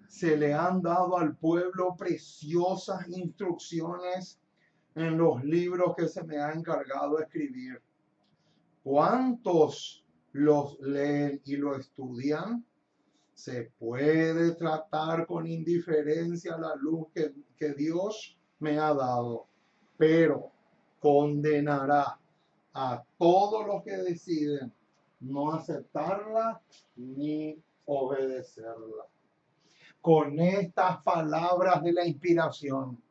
Se le han dado al pueblo preciosas instrucciones en los libros que se me ha encargado escribir. ¿Cuántos los leen y lo estudian? Se puede tratar con indiferencia la luz que Dios me ha dado, pero condenará a todos los que deciden no aceptarla ni obedecerla. Con estas palabras de la inspiración,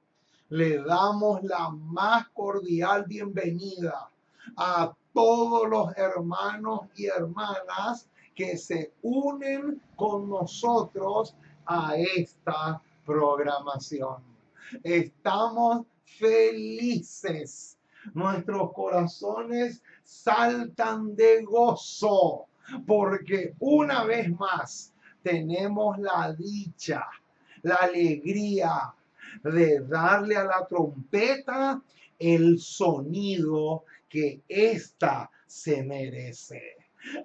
le damos la más cordial bienvenida a todos los hermanos y hermanas que se unen con nosotros a esta programación. Estamos felices. Nuestros corazones saltan de gozo porque una vez más tenemos la dicha, la alegría de darle a la trompeta el sonido que ésta se merece.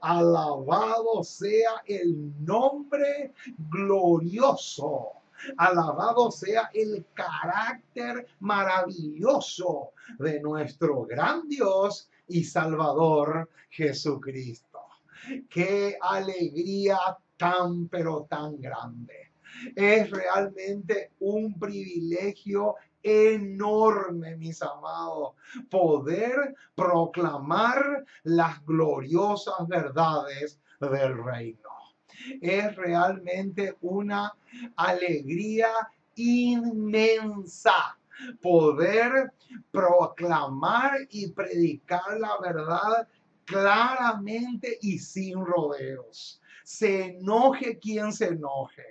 Alabado sea el nombre glorioso. Alabado sea el carácter maravilloso de nuestro gran Dios y Salvador Jesucristo. Qué alegría tan pero tan grande. Es realmente un privilegio enorme, mis amados, poder proclamar las gloriosas verdades del reino. Es realmente una alegría inmensa poder proclamar y predicar la verdad claramente y sin rodeos. Se enoje quien se enoje.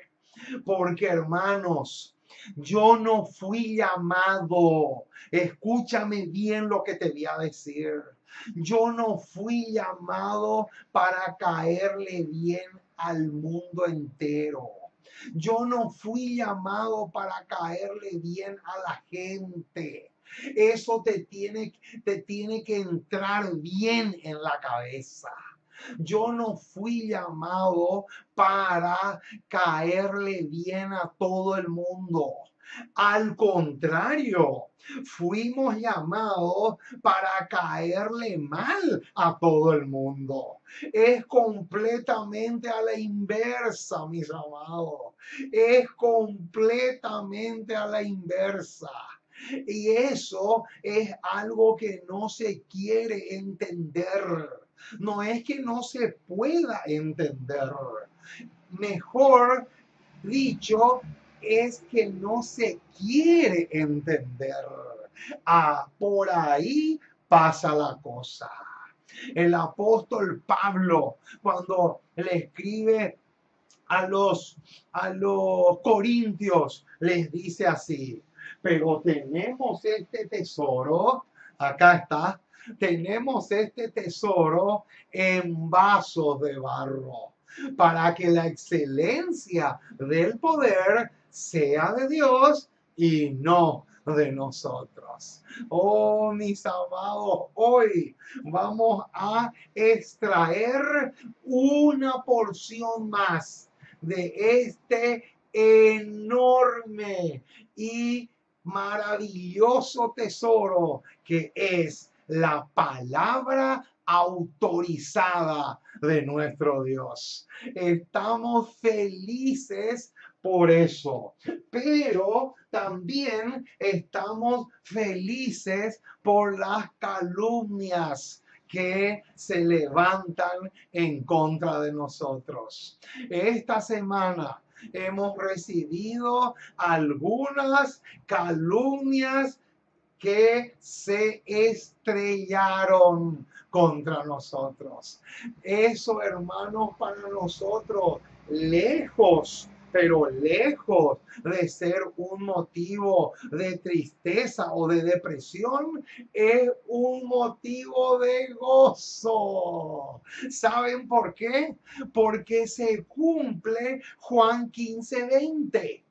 Porque hermanos, yo no fui llamado, escúchame bien lo que te voy a decir. Yo no fui llamado para caerle bien al mundo entero. Yo no fui llamado para caerle bien a la gente. Eso te tiene que entrar bien en la cabeza. Yo no fui llamado para caerle bien a todo el mundo. Al contrario, fuimos llamados para caerle mal a todo el mundo. Es completamente a la inversa, mis amados. Es completamente a la inversa. Y eso es algo que no se quiere entender. No es que no se pueda entender. Mejor dicho, es que no se quiere entender. Por ahí pasa la cosa. El apóstol Pablo, cuando le escribe a los corintios, les dice así: pero tenemos este tesoro, acá está, tenemos este tesoro en vasos de barro, para que la excelencia del poder sea de Dios y no de nosotros. Oh, mis amados, hoy vamos a extraer una porción más de este enorme y maravilloso tesoro que es la palabra autorizada de nuestro Dios. Estamos felices por eso, pero también estamos felices por las calumnias que se levantan en contra de nosotros. Esta semana hemos recibido algunas calumnias que se estrellaron contra nosotros. Eso, hermanos, para nosotros, lejos, pero lejos de ser un motivo de tristeza o de depresión, es un motivo de gozo. ¿Saben por qué? Porque se cumple Juan 15:20.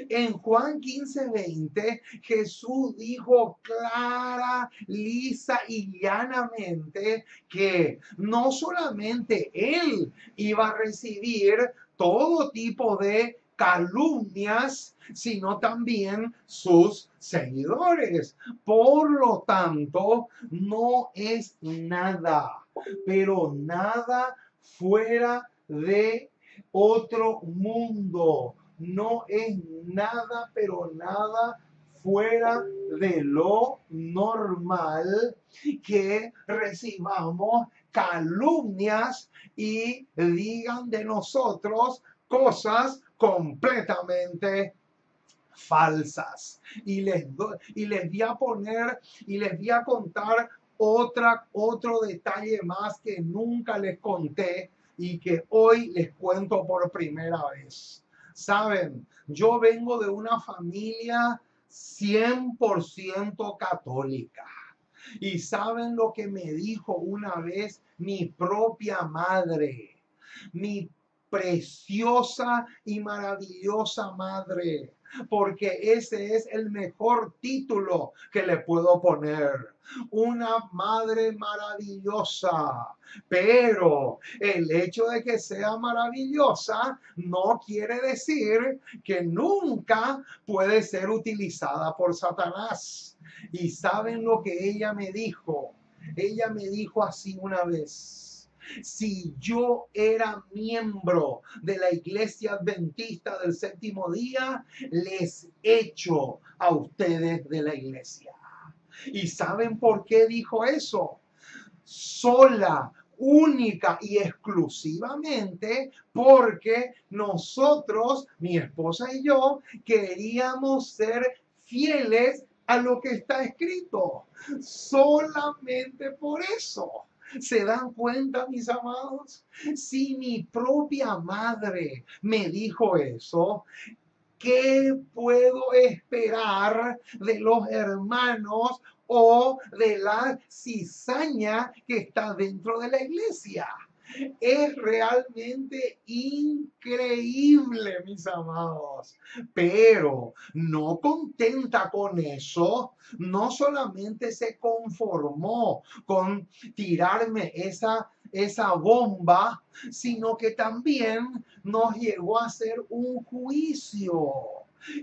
En Juan 15:20, Jesús dijo clara, lisa y llanamente que no solamente él iba a recibir todo tipo de calumnias, sino también sus seguidores. Por lo tanto, no es nada, pero nada fuera de otro mundo. No es nada, pero nada fuera de lo normal que recibamos calumnias y digan de nosotros cosas completamente falsas. Y les voy a poner y les voy a contar otro detalle más que nunca les conté y que hoy les cuento por primera vez. Saben, yo vengo de una familia 100% católica. Y saben lo que me dijo una vez mi propia madre, mi preciosa y maravillosa madre, porque ese es el mejor título que le puedo poner. Una madre maravillosa, pero el hecho de que sea maravillosa no quiere decir que nunca puede ser utilizada por Satanás. Y saben lo que ella me dijo. Ella me dijo así una vez: si yo era miembro de la Iglesia Adventista del Séptimo Día, les echo a ustedes de la iglesia. ¿Y saben por qué dijo eso? Sola, única y exclusivamente porque nosotros, mi esposa y yo, queríamos ser fieles a lo que está escrito. Solamente por eso. ¿Se dan cuenta, mis amados? Si mi propia madre me dijo eso, ¿qué puedo esperar de los hermanos o de la cizaña que está dentro de la iglesia? Es realmente increíble, mis amados. Pero no contenta con eso, no solamente se conformó con tirarme esa bomba, sino que también nos llegó a hacer un juicio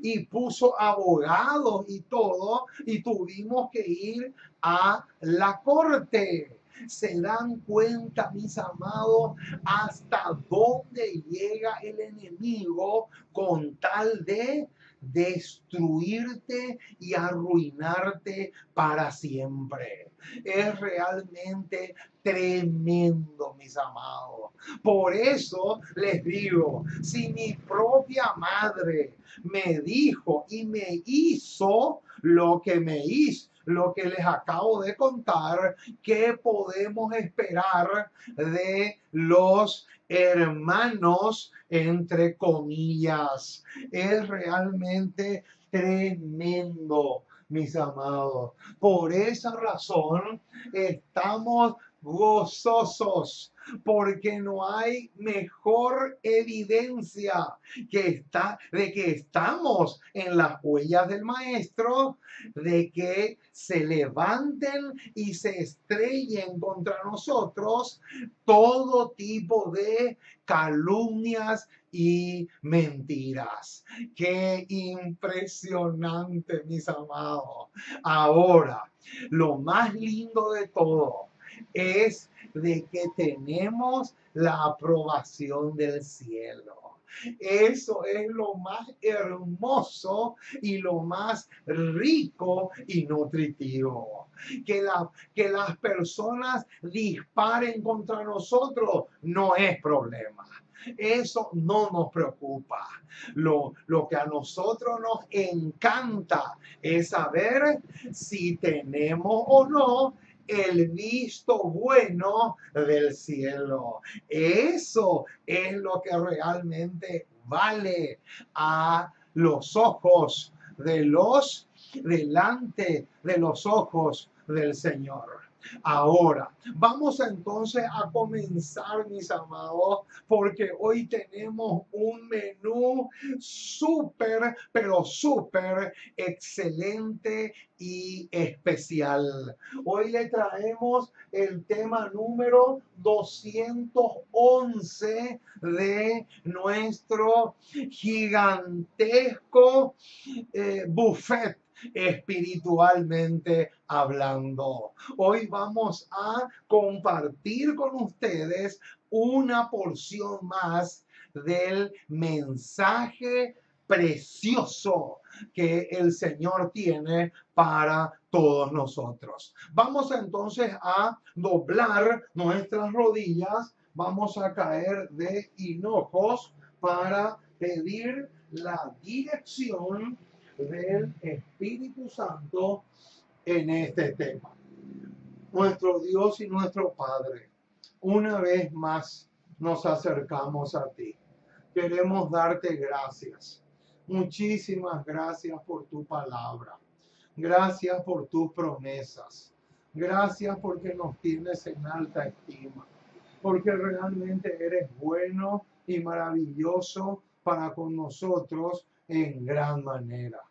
y puso abogados y todo, y tuvimos que ir a la corte. ¿Se dan cuenta, mis amados, hasta dónde llega el enemigo con tal de destruirte y arruinarte para siempre? Es realmente tremendo, mis amados. Por eso les digo, si mi propia madre me dijo y me hizo lo que me hizo, lo que les acabo de contar, ¿qué podemos esperar de los hermanos, entre comillas? Es realmente tremendo, mis amados. Por esa razón estamos gozosos, porque no hay mejor evidencia de que estamos en las huellas del Maestro, de que se levanten y se estrellen contra nosotros todo tipo de calumnias y mentiras. Qué impresionante, mis amados. Ahora, lo más lindo de todo es de que tenemos la aprobación del cielo. Eso es lo más hermoso y lo más rico y nutritivo. Que las personas disparen contra nosotros no es problema. Eso no nos preocupa. Lo que a nosotros nos encanta es saber si tenemos o no el visto bueno del cielo. Eso es lo que realmente vale a los ojos delante de los ojos del Señor. Ahora, vamos entonces a comenzar, mis amados, porque hoy tenemos un menú súper, pero súper excelente y especial. Hoy le traemos el tema número 211 de nuestro gigantesco buffet espiritualmente hablando. Hoy vamos a compartir con ustedes una porción más del mensaje precioso que el Señor tiene para todos nosotros. Vamos entonces a doblar nuestras rodillas, vamos a caer de hinojos para pedir la dirección del Espíritu Santo en este tema. Nuestro Dios y nuestro Padre, una vez más nos acercamos a ti. Queremos darte gracias. Muchísimas gracias por tu palabra. Gracias por tus promesas. Gracias porque nos tienes en alta estima. Porque realmente eres bueno y maravilloso para con nosotros en gran manera.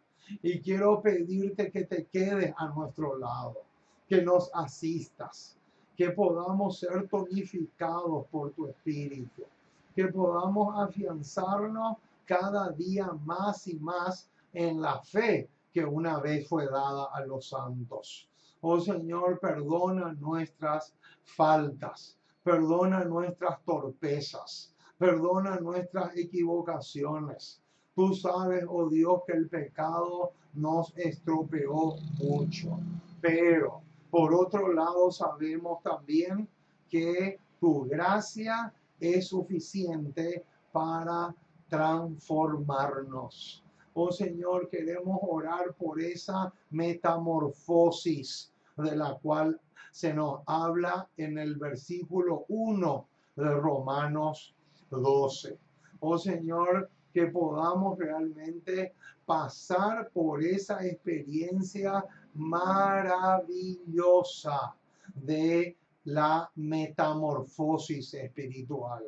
Y quiero pedirte que te quedes a nuestro lado, que nos asistas, que podamos ser tonificados por tu Espíritu, que podamos afianzarnos cada día más y más en la fe que una vez fue dada a los santos. Oh Señor, perdona nuestras faltas, perdona nuestras torpezas, perdona nuestras equivocaciones. Tú sabes, oh Dios, que el pecado nos estropeó mucho, pero por otro lado sabemos también que tu gracia es suficiente para transformarnos. Oh Señor, queremos orar por esa metamorfosis de la cual se nos habla en el versículo 1 de Romanos 12. Oh Señor, que podamos realmente pasar por esa experiencia maravillosa de la metamorfosis espiritual,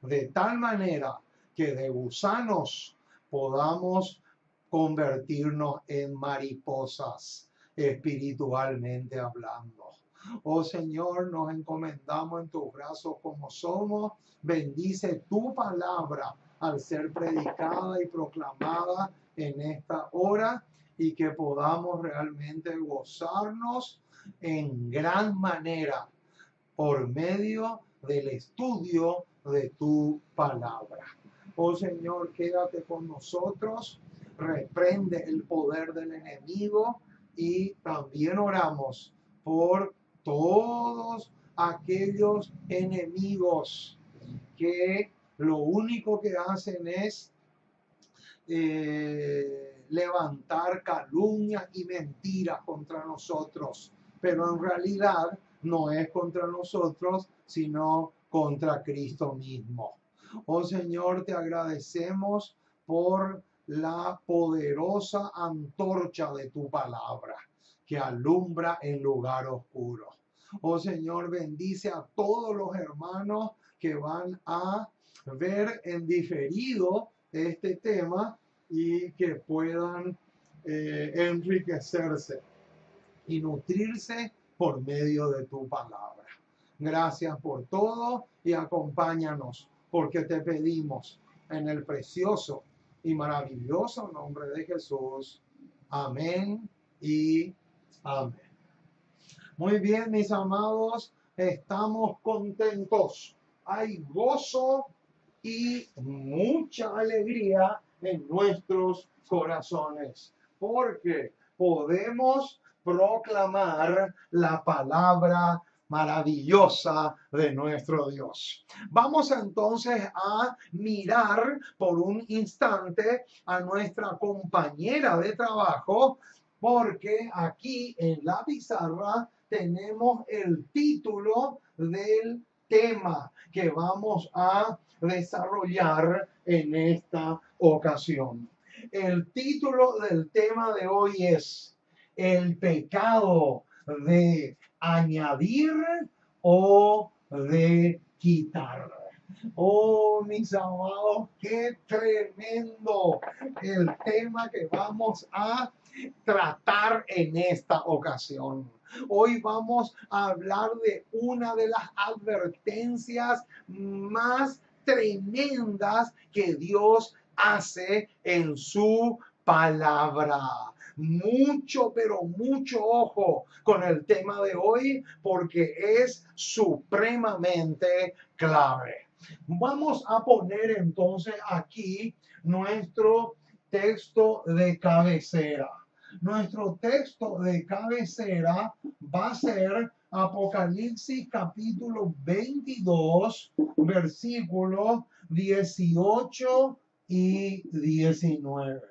de tal manera que de gusanos podamos convertirnos en mariposas espiritualmente hablando. Oh Señor, nos encomendamos en tus brazos como somos. Bendice tu palabra al ser predicada y proclamada en esta hora y que podamos realmente gozarnos en gran manera por medio del estudio de tu palabra. Oh Señor, quédate con nosotros, reprende el poder del enemigo y también oramos por todos aquellos enemigos que lo único que hacen es levantar calumnias y mentiras contra nosotros, pero en realidad no es contra nosotros, sino contra Cristo mismo. Oh Señor, te agradecemos por la poderosa antorcha de tu palabra que alumbra en lugar oscuro. Oh Señor, bendice a todos los hermanos que van a ver en diferido este tema y que puedan enriquecerse y nutrirse por medio de tu palabra. Gracias por todo y acompáñanos porque te pedimos en el precioso y maravilloso nombre de Jesús. Amén y amén. Muy bien, mis amados, estamos contentos. Hay gozo y mucha alegría en nuestros corazones, porque podemos proclamar la palabra maravillosa de nuestro Dios. Vamos entonces a mirar por un instante a nuestra compañera de trabajo, porque aquí en la pizarra tenemos el título del tema que vamos a desarrollar en esta ocasión. El título del tema de hoy es El pecado de añadir o de quitar. Oh, mis amados, qué tremendo el tema que vamos a tratar en esta ocasión. Hoy vamos a hablar de una de las advertencias más tremendas que Dios hace en su palabra. Mucho, pero mucho ojo con el tema de hoy porque es supremamente clave. Vamos a poner entonces aquí nuestro texto de cabecera. Nuestro texto de cabecera va a ser Apocalipsis capítulo 22, versículos 18 y 19.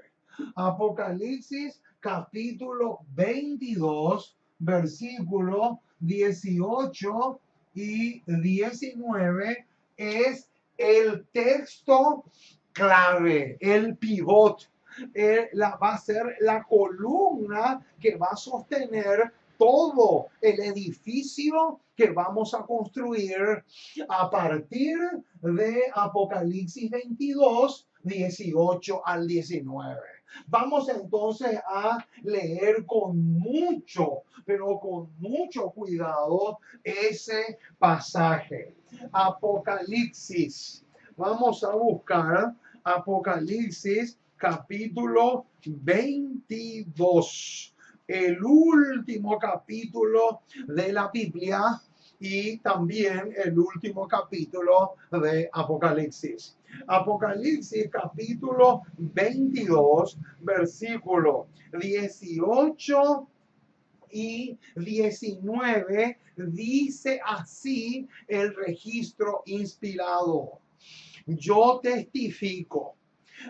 Apocalipsis capítulo 22, versículos 18 y 19 es el texto clave, el pivot, va a ser la columna que va a sostener todo el edificio que vamos a construir a partir de Apocalipsis 22, 18 al 19. Vamos entonces a leer con mucho, pero con mucho cuidado ese pasaje. Apocalipsis. Vamos a buscar Apocalipsis capítulo 22. El último capítulo de la Biblia y también el último capítulo de Apocalipsis. Apocalipsis capítulo 22, versículo 18 y 19 dice así el registro inspirado. Yo testifico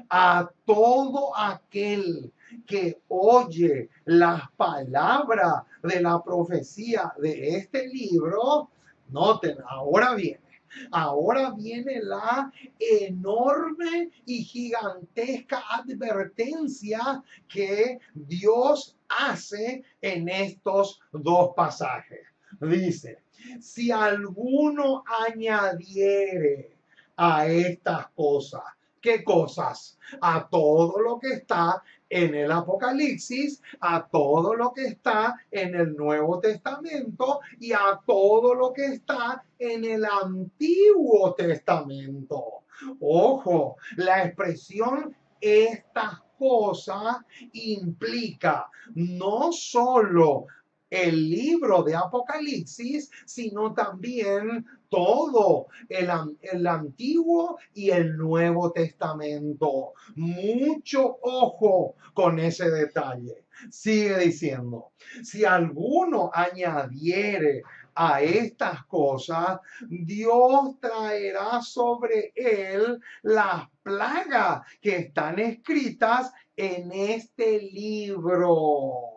a todo aquel que oye las palabras de la profecía de este libro. Noten, ahora viene la enorme y gigantesca advertencia que Dios hace en estos dos pasajes. Dice, si alguno añadiere a estas cosas, ¿qué cosas? A todo lo que está en el Apocalipsis, a todo lo que está en el Nuevo Testamento y a todo lo que está en el Antiguo Testamento. Ojo, la expresión estas cosas implica no solo el libro de Apocalipsis, sino también todo el Antiguo y el Nuevo Testamento. Mucho ojo con ese detalle. Sigue diciendo, si alguno añadiere a estas cosas, Dios traerá sobre él las plagas que están escritas en este libro.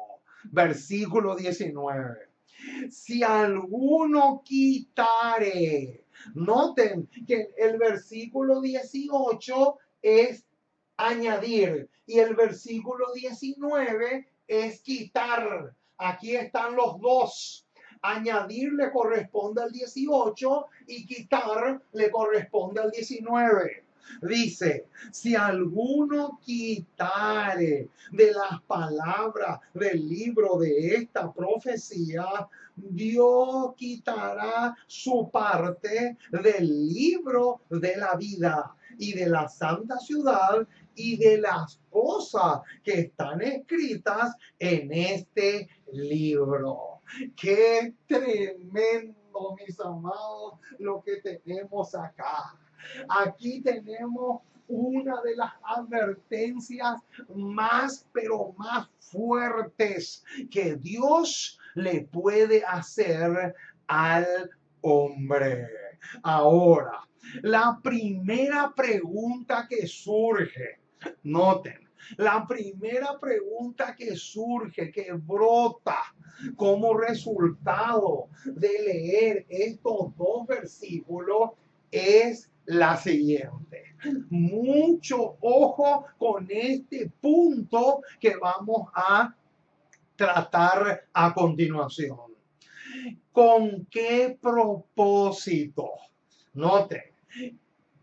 Versículo 19. Si alguno quitare, noten que el versículo 18 es añadir y el versículo 19 es quitar. Aquí están los dos. Añadir le corresponde al 18 y quitar le corresponde al 19. Dice, si alguno quitare de las palabras del libro de esta profecía, Dios quitará su parte del libro de la vida y de la santa ciudad y de las cosas que están escritas en este libro. Qué tremendo, mis amados, lo que tenemos acá. Aquí tenemos una de las advertencias más, pero más fuertes que Dios le puede hacer al hombre. Ahora, la primera pregunta que surge, noten, la primera pregunta que surge, que brota como resultado de leer estos dos versículos es la siguiente. Mucho ojo con este punto que vamos a tratar a continuación. ¿Con qué propósito? Note,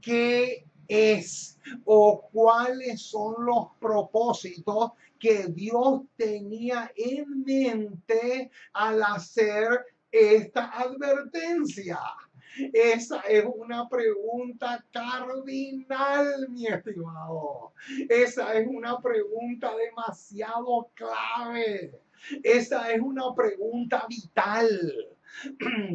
¿qué es o cuáles son los propósitos que Dios tenía en mente al hacer esta advertencia? Esa es una pregunta cardinal, mi estimado. Esa es una pregunta demasiado clave. Esa es una pregunta vital.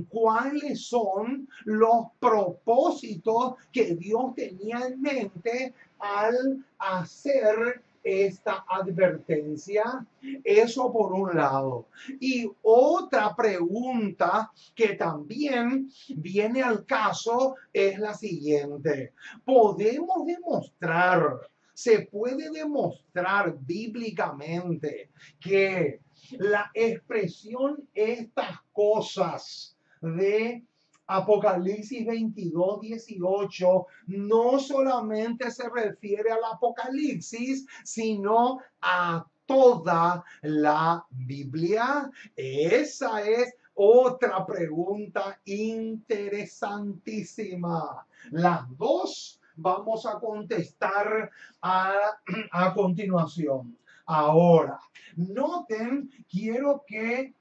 ¿Cuáles son los propósitos que Dios tenía en mente al hacer esta advertencia? Eso por un lado. Y otra pregunta que también viene al caso es la siguiente. ¿Podemos demostrar, se puede demostrar bíblicamente que la expresión estas cosas de Apocalipsis 22:18 no solamente se refiere al Apocalipsis, sino a toda la Biblia? Esa es otra pregunta interesantísima. Las dos vamos a contestar a continuación. Ahora, noten, quiero que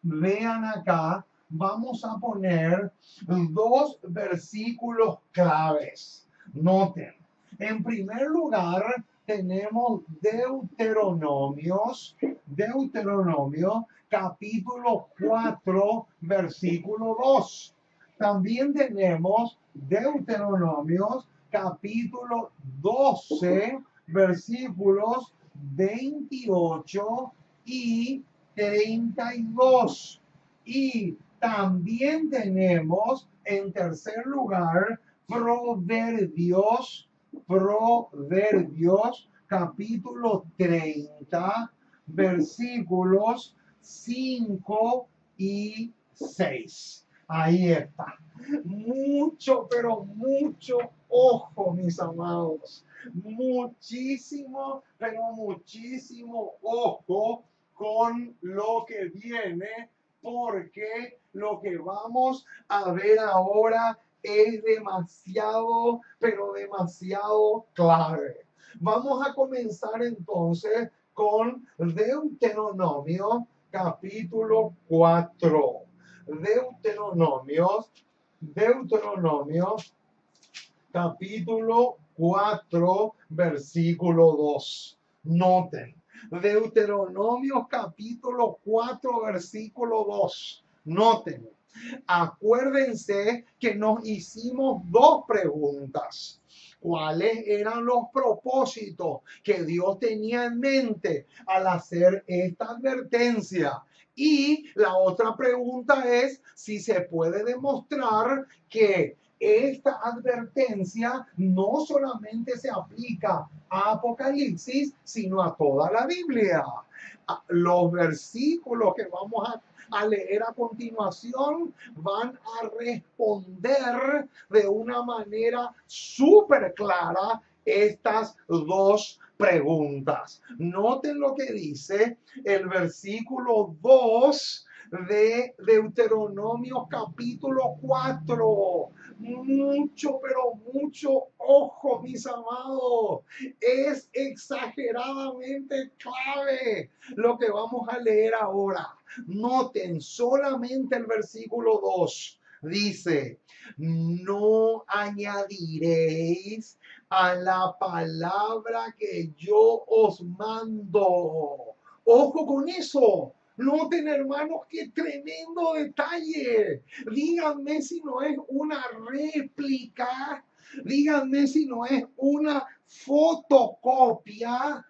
vean acá, vamos a poner dos versículos claves. Noten, en primer lugar tenemos Deuteronomio capítulo 4, versículo 2. También tenemos Deuteronomio capítulo 12, versículos 28 y 32. Y también tenemos en tercer lugar Proverbios capítulo 30, versículos 5 y 6. Ahí está. Mucho, pero mucho ojo, mis amados. Muchísimo, pero muchísimo ojo con lo que viene, porque lo que vamos a ver ahora es demasiado, pero demasiado clave. Vamos a comenzar entonces con Deuteronomio capítulo 4. Deuteronomio capítulo 4, versículo 2. Noten, Deuteronomio capítulo 4, versículo 2. Noten, acuérdense que nos hicimos dos preguntas. ¿Cuáles eran los propósitos que Dios tenía en mente al hacer esta advertencia? Y la otra pregunta es si se puede demostrar que esta advertencia no solamente se aplica a Apocalipsis, sino a toda la Biblia. Los versículos que vamos a leer a continuación van a responder de una manera súper clara estas dos preguntas. Noten lo que dice el versículo 2 de Deuteronomio capítulo 4. Mucho, pero mucho ojo, mis amados. Es exageradamente clave lo que vamos a leer ahora. Noten solamente el versículo 2. Dice, no añadiréis a la palabra que yo os mando. Ojo con eso. Noten, hermanos, qué tremendo detalle. Díganme si no es una réplica. Díganme si no es una fotocopia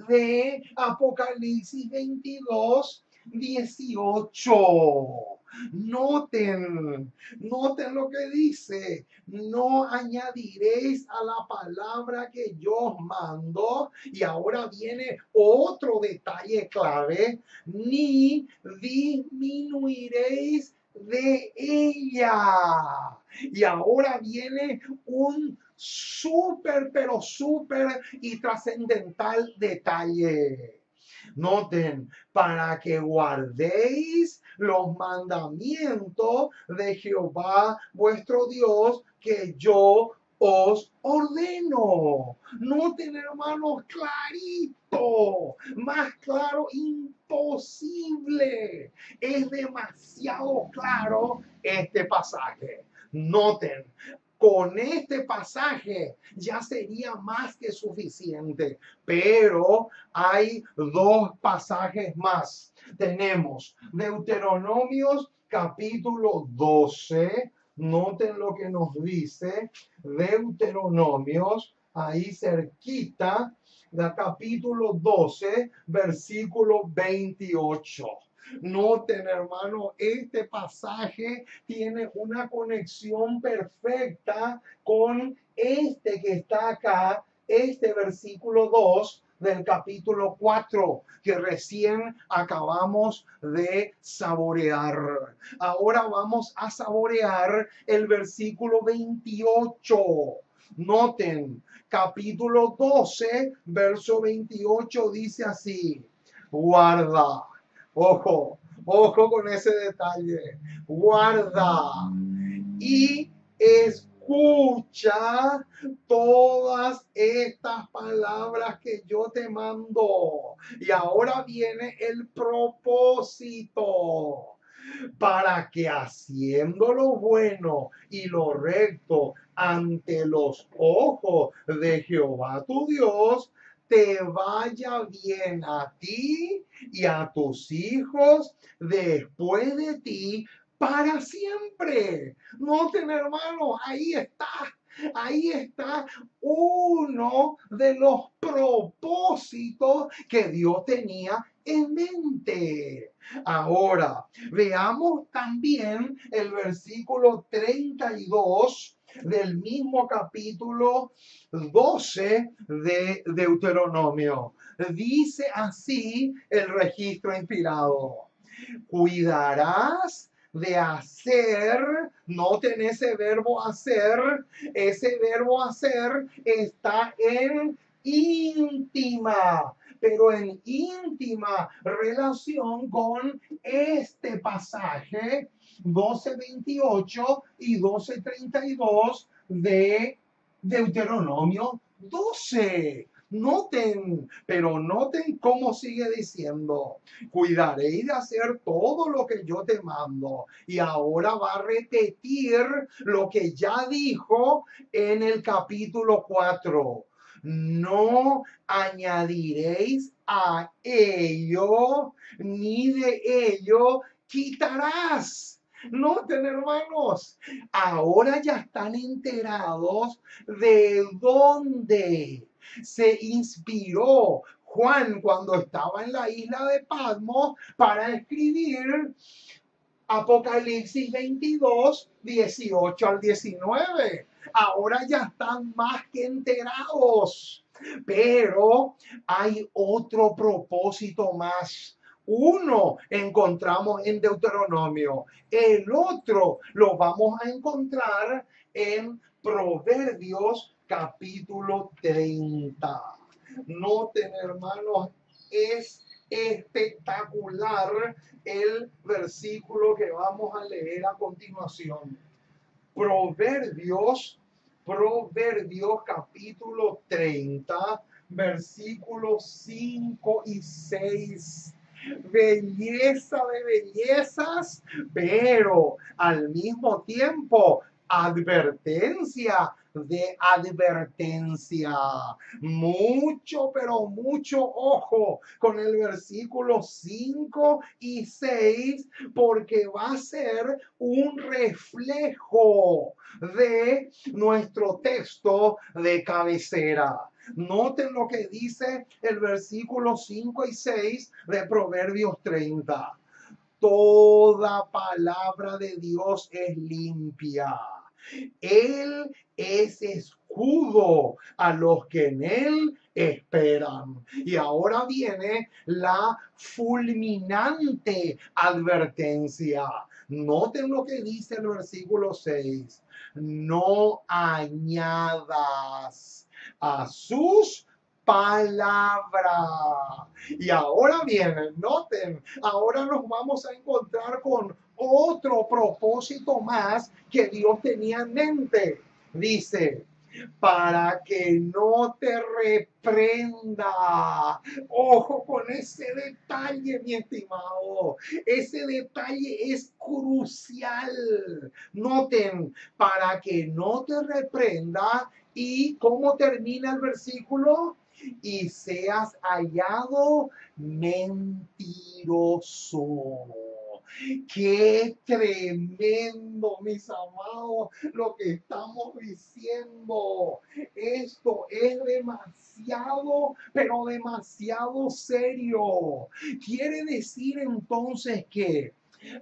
de Apocalipsis 22:18. Noten lo que dice. No añadiréis a la palabra que yo os mando. Y ahora viene otro detalle clave. Ni disminuiréis de ella. Y ahora viene un súper, pero súper y trascendental detalle. Noten, para que guardéis los mandamientos de Jehová vuestro Dios que yo os ordeno. Noten, hermanos, clarito, más claro imposible. Es demasiado claro este pasaje. Noten, con este pasaje ya sería más que suficiente, pero hay dos pasajes más. Tenemos Deuteronomios capítulo 12. Noten lo que nos dice Deuteronomios, ahí cerquita, del capítulo 12, versículo 28. Noten, hermano, este pasaje tiene una conexión perfecta con este que está acá, este versículo 2 del capítulo 4 que recién acabamos de saborear. Ahora vamos a saborear el versículo 28. Noten, capítulo 12, verso 28 dice así: guarda. Ojo, ojo con ese detalle. Guarda y escucha todas estas palabras que yo te mando. Y ahora viene el propósito. Para que haciendo lo bueno y lo recto ante los ojos de Jehová tu Dios, te vaya bien a ti y a tus hijos después de ti para siempre. Noten, hermano, ahí está uno de los propósitos que Dios tenía en mente. Ahora, veamos también el versículo 32 del mismo capítulo 12 de Deuteronomio. Dice así el registro inspirado: cuidarás de hacer, noten ese verbo hacer está en íntima, pero en íntima relación con este pasaje 12:28 y 12:32 de Deuteronomio 12. Noten, pero noten cómo sigue diciendo: cuidaré de hacer todo lo que yo te mando. Y ahora va a repetir lo que ya dijo en el capítulo 4. No añadiréis a ello, ni de ello quitarás. Noten, hermanos, ahora ya están enterados de dónde se inspiró Juan cuando estaba en la isla de Patmos para escribir Apocalipsis 22, 18 al 19. Ahora ya están más que enterados. Pero hay otro propósito más. Uno encontramos en Deuteronomio, el otro lo vamos a encontrar en Proverbios capítulo 30. Noten, hermanos, es espectacular el versículo que vamos a leer a continuación. Proverbios capítulo 30, versículos 5 y 6. Belleza de bellezas, pero al mismo tiempo advertencia de advertencia. Mucho, pero mucho ojo con el versículo 5 y 6, porque va a ser un reflejo de nuestro texto de cabecera. Noten lo que dice el versículo 5 y 6 de Proverbios 30. Toda palabra de Dios es limpia. Él es escudo a los que en Él esperan. Y ahora viene la fulminante advertencia. Noten lo que dice el versículo 6. No añadas a sus palabra. Y ahora bien, noten, ahora nos vamos a encontrar con otro propósito más que Dios tenía en mente. Dice, para que no te reprenda. Ojo con ese detalle, mi estimado. Ese detalle es crucial. Noten, para que no te reprenda. ¿Y cómo termina el versículo? Y seas hallado mentiroso. Qué tremendo, mis amados, lo que estamos diciendo. Esto es demasiado, pero demasiado serio. Quiere decir entonces que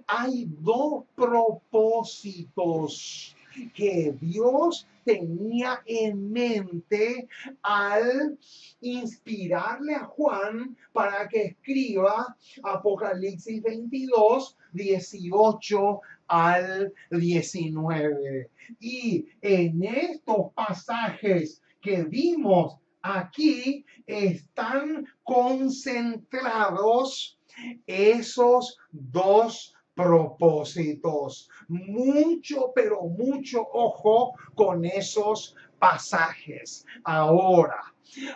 hay dos propósitos que Dios tenía en mente al inspirarle a Juan para que escriba Apocalipsis 22, 18 al 19. Y en estos pasajes que vimos aquí están concentrados esos dos propósitos. Mucho, pero mucho ojo con esos pasajes. Ahora,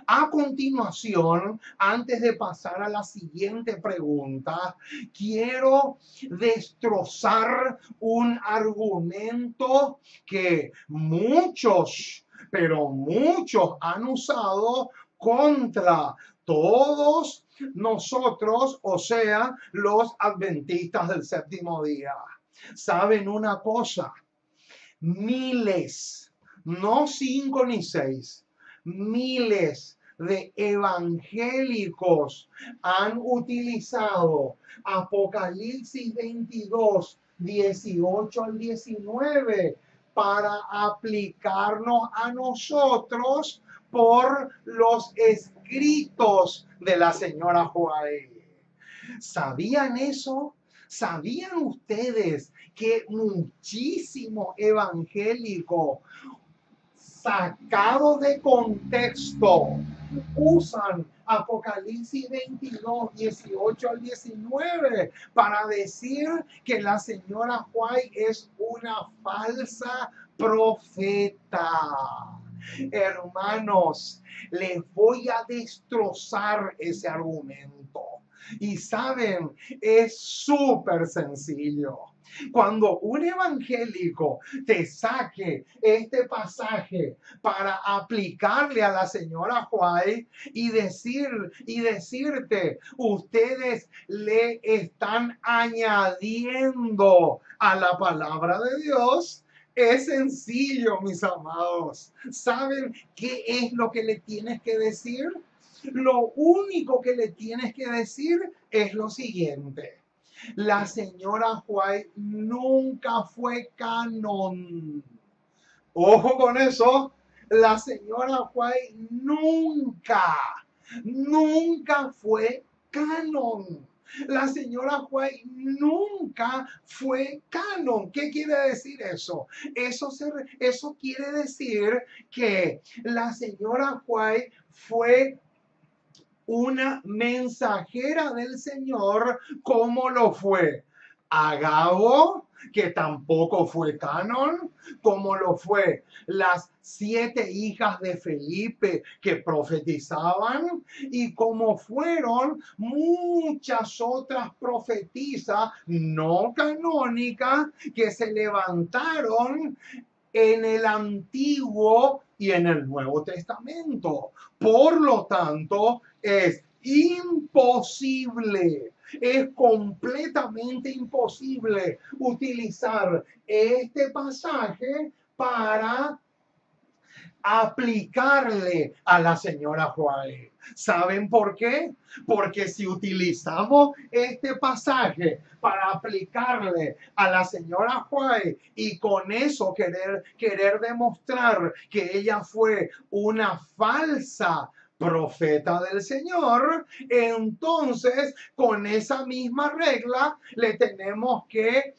a continuación, antes de pasar a la siguiente pregunta, quiero destrozar un argumento que muchos, pero muchos han usado contra todos nosotros, o sea, los adventistas del séptimo día. ¿Saben una cosa? Miles, no 5 ni 6, miles de evangélicos han utilizado Apocalipsis 22, 18 al 19 para aplicarnos a nosotros por los escritos de la señora White. ¿Sabían eso? ¿Sabían ustedes que muchísimos evangélicos sacados de contexto usan Apocalipsis 22, 18 al 19 para decir que la señora White es una falsa profeta? Hermanos, les voy a destrozar ese argumento. Y saben, es súper sencillo. Cuando un evangélico te saque este pasaje para aplicarle a la señora White y decirte, ustedes le están añadiendo a la palabra de Dios, es sencillo, mis amados. ¿Saben qué es lo que le tienes que decir? Lo único que le tienes que decir es lo siguiente. La señora White nunca fue canon. Ojo con eso. La señora White nunca fue canon. La señora White nunca fue canon. ¿Qué quiere decir eso? Eso quiere decir que la señora White fue una mensajera del Señor, como lo fue Agabo, que tampoco fue canon, como lo fue las 7 hijas de Felipe que profetizaban, y como fueron muchas otras profetisas no canónicas que se levantaron en el Antiguo y en el Nuevo Testamento. Por lo tanto, es imposible, es completamente imposible utilizar este pasaje para aplicarle a la señora White. ¿Saben por qué? Porque si utilizamos este pasaje para aplicarle a la señora White y con eso querer demostrar que ella fue una falsa profeta del Señor, entonces con esa misma regla le tenemos que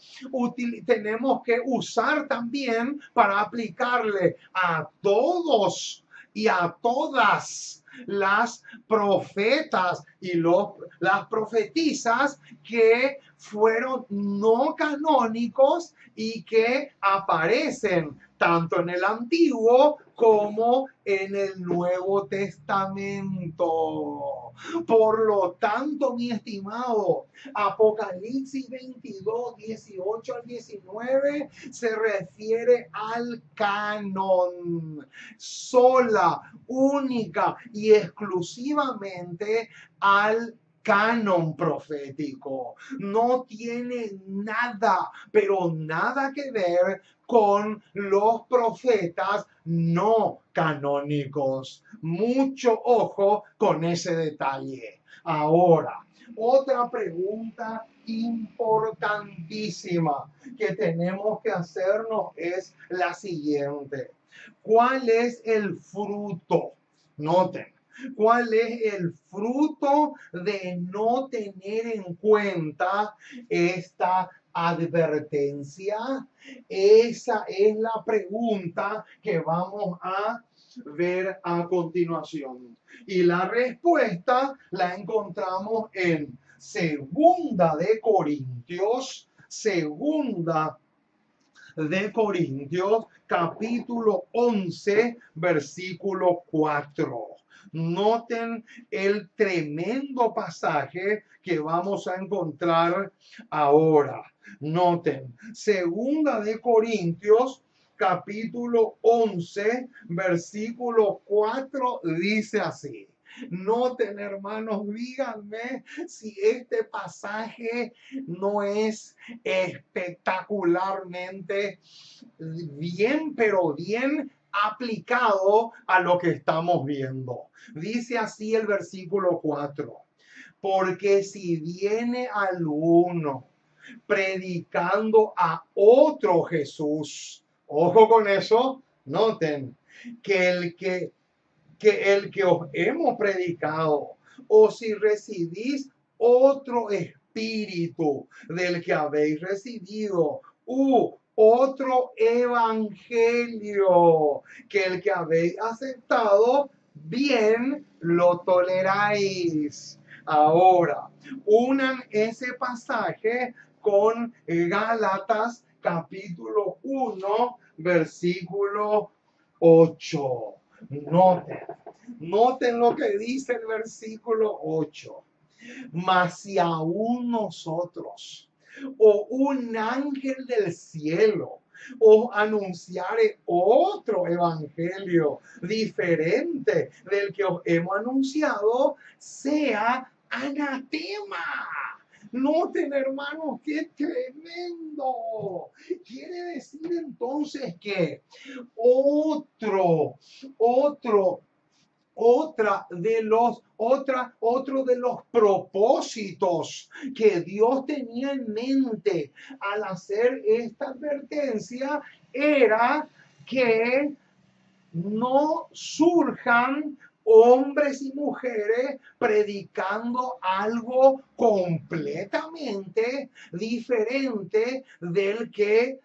usar también para aplicarle a todos y a todas las profetas y las profetisas que fueron no canónicos y que aparecen tanto en el Antiguo como en el Nuevo Testamento. Por lo tanto, mi estimado, Apocalipsis 22, 18 al 19 se refiere al canon, sola, única y exclusivamente al canon profético. No tiene nada, pero nada que ver con los profetas no canónicos. Mucho ojo con ese detalle. Ahora, otra pregunta importantísima que tenemos que hacernos es la siguiente. ¿Cuál es el fruto? Noten. ¿Cuál es el fruto de no tener en cuenta esta advertencia? Esa es la pregunta que vamos a ver a continuación. Y la respuesta la encontramos en Segunda de Corintios, capítulo 11, versículo 4. Noten el tremendo pasaje que vamos a encontrar ahora. Noten, Segunda de Corintios, capítulo 11, versículo 4, dice así. Noten, hermanos, díganme si este pasaje no es espectacularmente bien, pero bien aplicado a lo que estamos viendo. Dice así el versículo 4. Porque si viene alguno predicando a otro Jesús, ojo con eso, noten que el que os hemos predicado, o si recibís otro espíritu del que habéis recibido, otro evangelio que el que habéis aceptado, bien lo toleráis. Ahora, unan ese pasaje con Gálatas capítulo 1, versículo 8. Noten lo que dice el versículo 8. Mas si aún nosotros o un ángel del cielo os anunciare otro evangelio diferente del que os hemos anunciado, sea anatema. Noten, hermanos, qué tremendo. Quiere decir entonces que otro otro de los propósitos que Dios tenía en mente al hacer esta advertencia era que no surjan hombres y mujeres predicando algo completamente diferente del que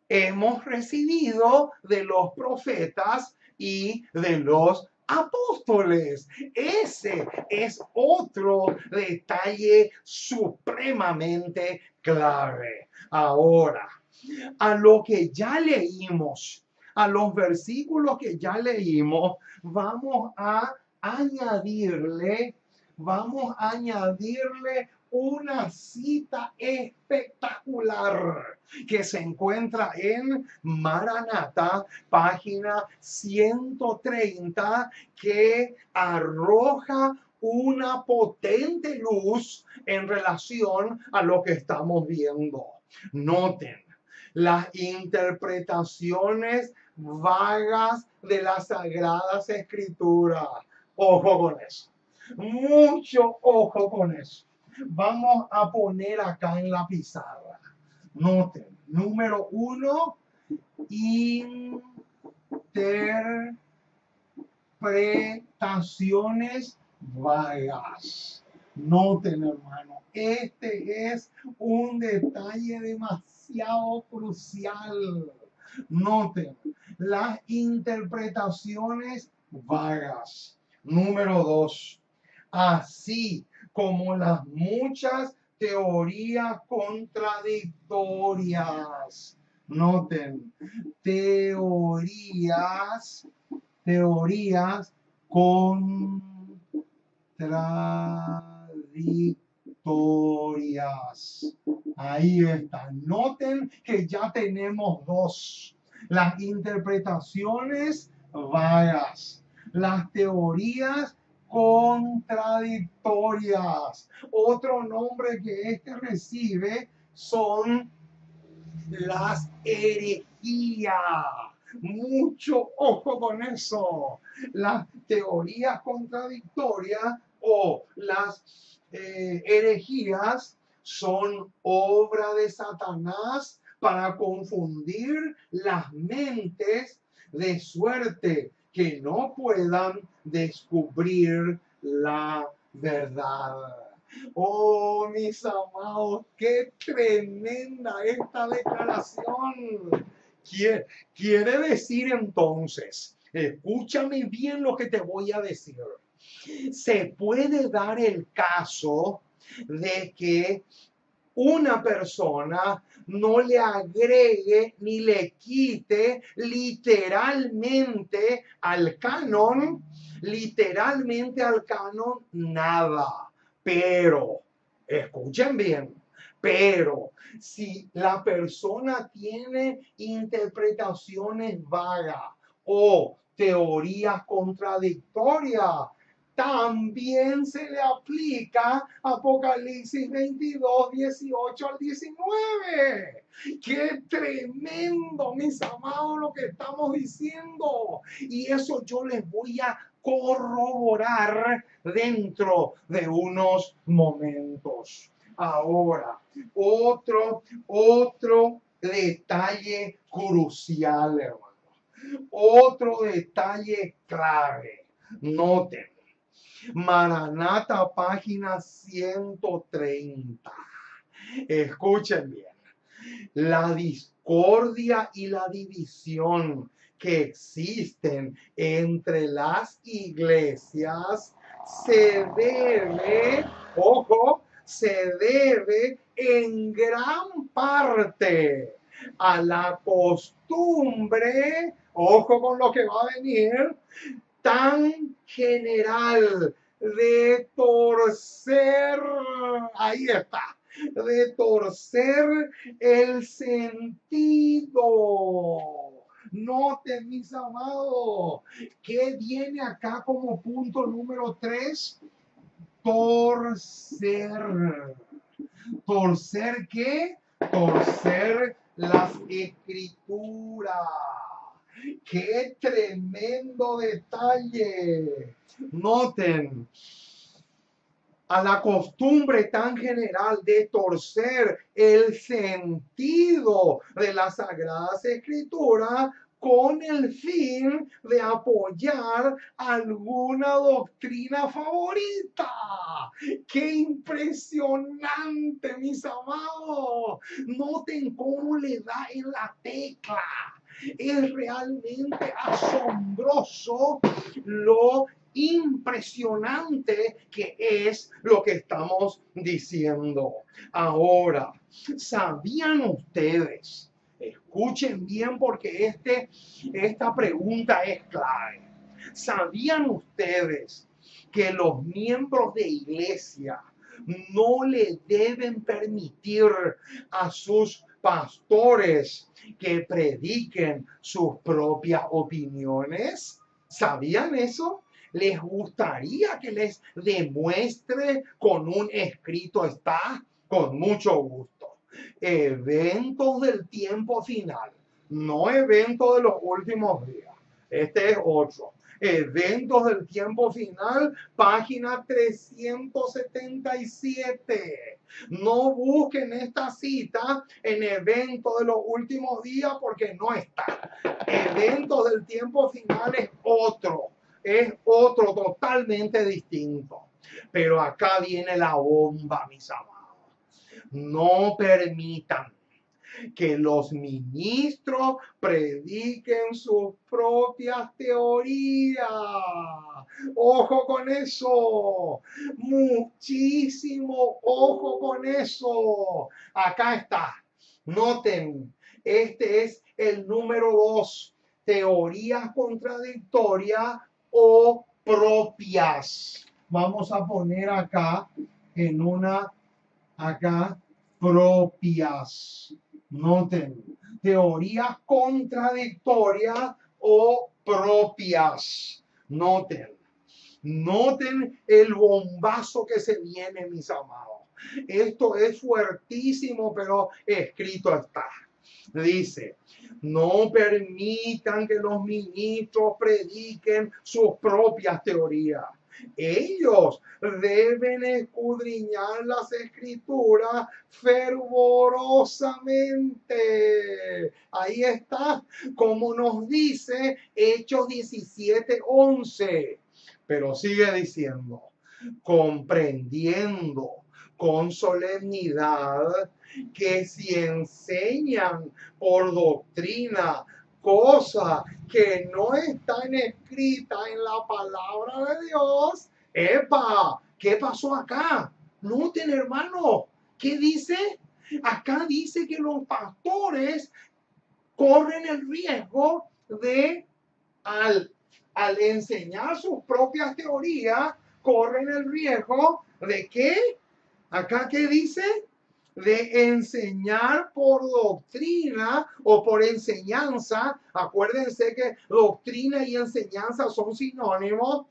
hemos recibido de los profetas y de los apóstoles. Ese es otro detalle supremamente clave. Ahora, a lo que ya leímos, a los versículos que ya leímos, vamos a añadirle una cita espectacular que se encuentra en Maranata, página 130, que arroja una potente luz en relación a lo que estamos viendo. Noten las interpretaciones vagas de las Sagradas Escrituras. Ojo con eso. Mucho ojo con eso. Vamos a poner acá en la pizarra. Noten, número 1, interpretaciones vagas. Noten, hermano, este es un detalle demasiado crucial. Noten, las interpretaciones vagas. Número 2. Así como las muchas teorías contradictorias. Noten, teorías contradictorias. Ahí está. Noten que ya tenemos dos. Las interpretaciones vagas. Las teorías contradictorias. Otro nombre que este recibe son las herejías. Mucho ojo con eso. Las teorías contradictorias o las herejías son obra de Satanás para confundir las mentes de suerte que no puedan descubrir la verdad. Oh, mis amados, qué tremenda esta declaración. Quiere decir entonces, escúchame bien lo que te voy a decir. Se puede dar el caso de que una persona no le agregue ni le quite literalmente al canon nada. Pero, escuchen bien, pero si la persona tiene interpretaciones vagas o teorías contradictorias, también se le aplica Apocalipsis 22, 18 al 19. ¡Qué tremendo, mis amados, lo que estamos diciendo! Y eso yo les voy a corroborar dentro de unos momentos. Ahora, otro detalle crucial, hermano. Otro detalle clave. Noten. Maranata, página 130. Escuchen bien. La discordia y la división que existen entre las iglesias se debe, ojo, se debe en gran parte a la costumbre, ojo con lo que va a venir, tan general de torcer, ahí está, de torcer el sentido. Noten, mis amados, ¿qué viene acá como punto número 3? Torcer. ¿Torcer qué? Torcer las escrituras. ¡Qué tremendo detalle! Noten, a la costumbre tan general de torcer el sentido de las Sagradas Escrituras con el fin de apoyar alguna doctrina favorita. ¡Qué impresionante, mis amados! Noten cómo le da en la tecla. Es realmente asombroso lo impresionante que es lo que estamos diciendo. Ahora, ¿sabían ustedes? Escuchen bien porque esta pregunta es clave. ¿Sabían ustedes que los miembros de iglesia no le deben permitir a sus pastores que prediquen sus propias opiniones? ¿Sabían eso? ¿Les gustaría que les demuestre con un escrito? Está con mucho gusto. Eventos del tiempo final, no eventos de los últimos días. Este es otro. Eventos del tiempo final, página 377. No busquen esta cita en eventos de los últimos días porque no está. Eventos del tiempo final es otro totalmente distinto. Pero acá viene la bomba, mis amados. No permitan que los ministros prediquen sus propias teorías. Ojo con eso. Muchísimo ojo con eso. Acá está. Noten, este es el número 2. Teorías contradictorias o propias. Vamos a poner acá en una, acá, propias. Noten, teorías contradictorias o propias. Noten. Noten el bombazo que se viene, mis amados. Esto es fuertísimo, pero escrito está. Dice, no permitan que los ministros prediquen sus propias teorías. Ellos deben escudriñar las escrituras fervorosamente. Ahí está, como nos dice Hechos 17:11. Pero sigue diciendo, comprendiendo con solemnidad que si enseñan por doctrina cosas que no están escritas en la palabra de Dios, ¡epa! ¿Qué pasó acá? Noten, hermano, ¿qué dice? Acá dice que los pastores corren el riesgo de, al enseñar sus propias teorías, corren el riesgo de ¿qué? Acá, ¿qué dice? De enseñar por doctrina o por enseñanza. Acuérdense que doctrina y enseñanza son sinónimos.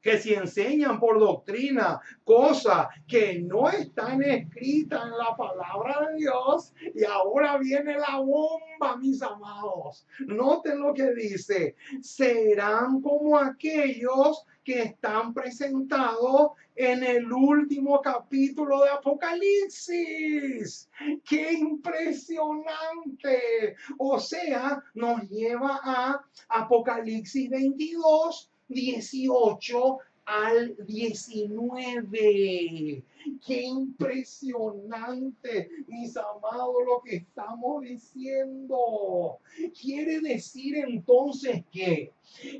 Que si enseñan por doctrina cosas que no están escritas en la palabra de Dios, y ahora viene la bomba, mis amados. Noten lo que dice, serán como aquellos que están presentados en el último capítulo de Apocalipsis. ¡Qué impresionante! O sea, nos lleva a Apocalipsis 22:18 al 19. Qué impresionante, mis amados, lo que estamos diciendo. Quiere decir entonces que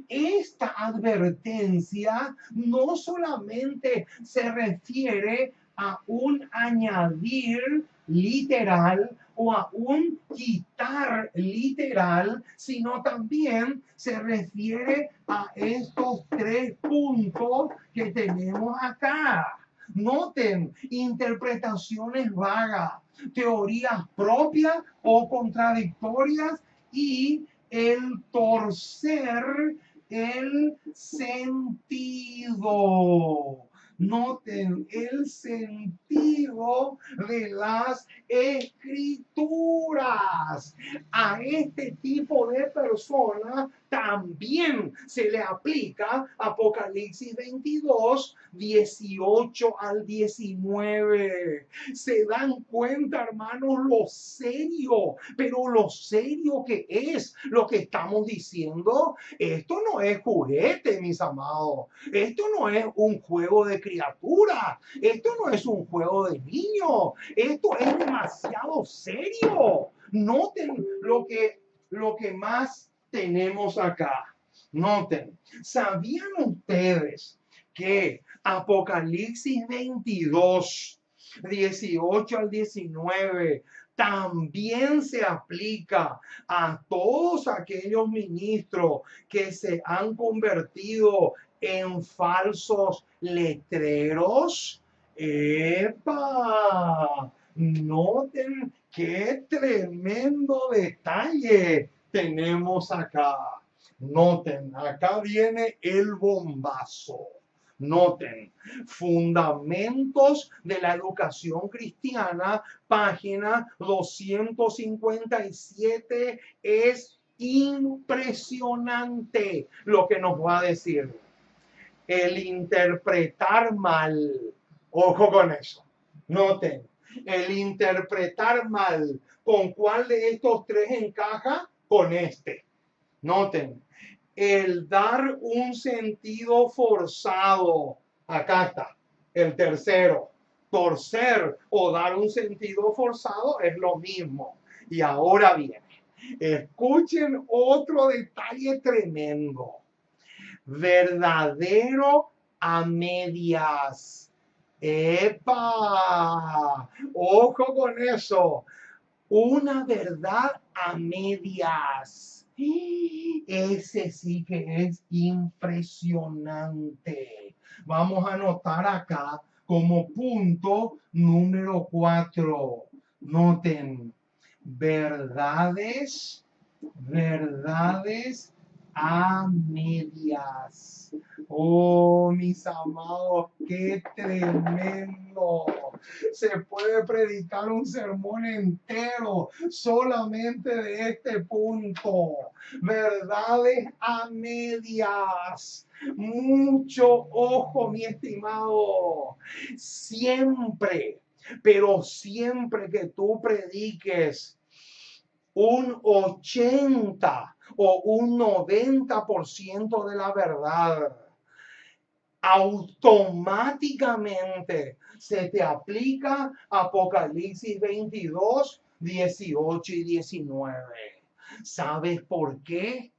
esta advertencia no solamente se refiere a un añadir literal o a un quitar literal, sino también se refiere a estos 3 puntos que tenemos acá. Noten, interpretaciones vagas, teorías propias o contradictorias y el torcer el sentido. Noten el sentido de las escrituras. A este tipo de personas también se le aplica Apocalipsis 22:18 al 19. Se dan cuenta, hermanos, lo serio, pero lo serio que es lo que estamos diciendo. Esto no es juguete, mis amados. Esto no es un juego de criaturas. Esto no es un juego de niños. Esto es demasiado serio. Noten lo que más tenemos acá. Noten, ¿sabían ustedes que Apocalipsis 22:18 al 19 también se aplica a todos aquellos ministros que se han convertido en falsos letreros? ¡Epa! Noten qué tremendo detalle tenemos acá. Noten, acá viene el bombazo. Noten, Fundamentos de la Educación Cristiana, página 257. Es impresionante lo que nos va a decir. El interpretar mal. Ojo con eso. Noten, el interpretar mal. ¿Con cuál de estos 3 encaja? Con este. Noten, el dar un sentido forzado. Acá está, el tercero. Torcer o dar un sentido forzado es lo mismo. Y ahora viene. Escuchen otro detalle tremendo. Verdadero a medias. ¡Epa! Ojo con eso. Una verdad a medias. Ese sí que es impresionante. Vamos a anotar acá como punto número 4. Noten, verdades, verdades a medias. Oh, mis amados, qué tremendo. Se puede predicar un sermón entero solamente de este punto. Verdades a medias. Mucho ojo, mi estimado. Siempre, pero siempre que tú prediques un 80 o un 90% de la verdad, automáticamente se te aplica Apocalipsis 22, 18 y 19. ¿Sabes por qué?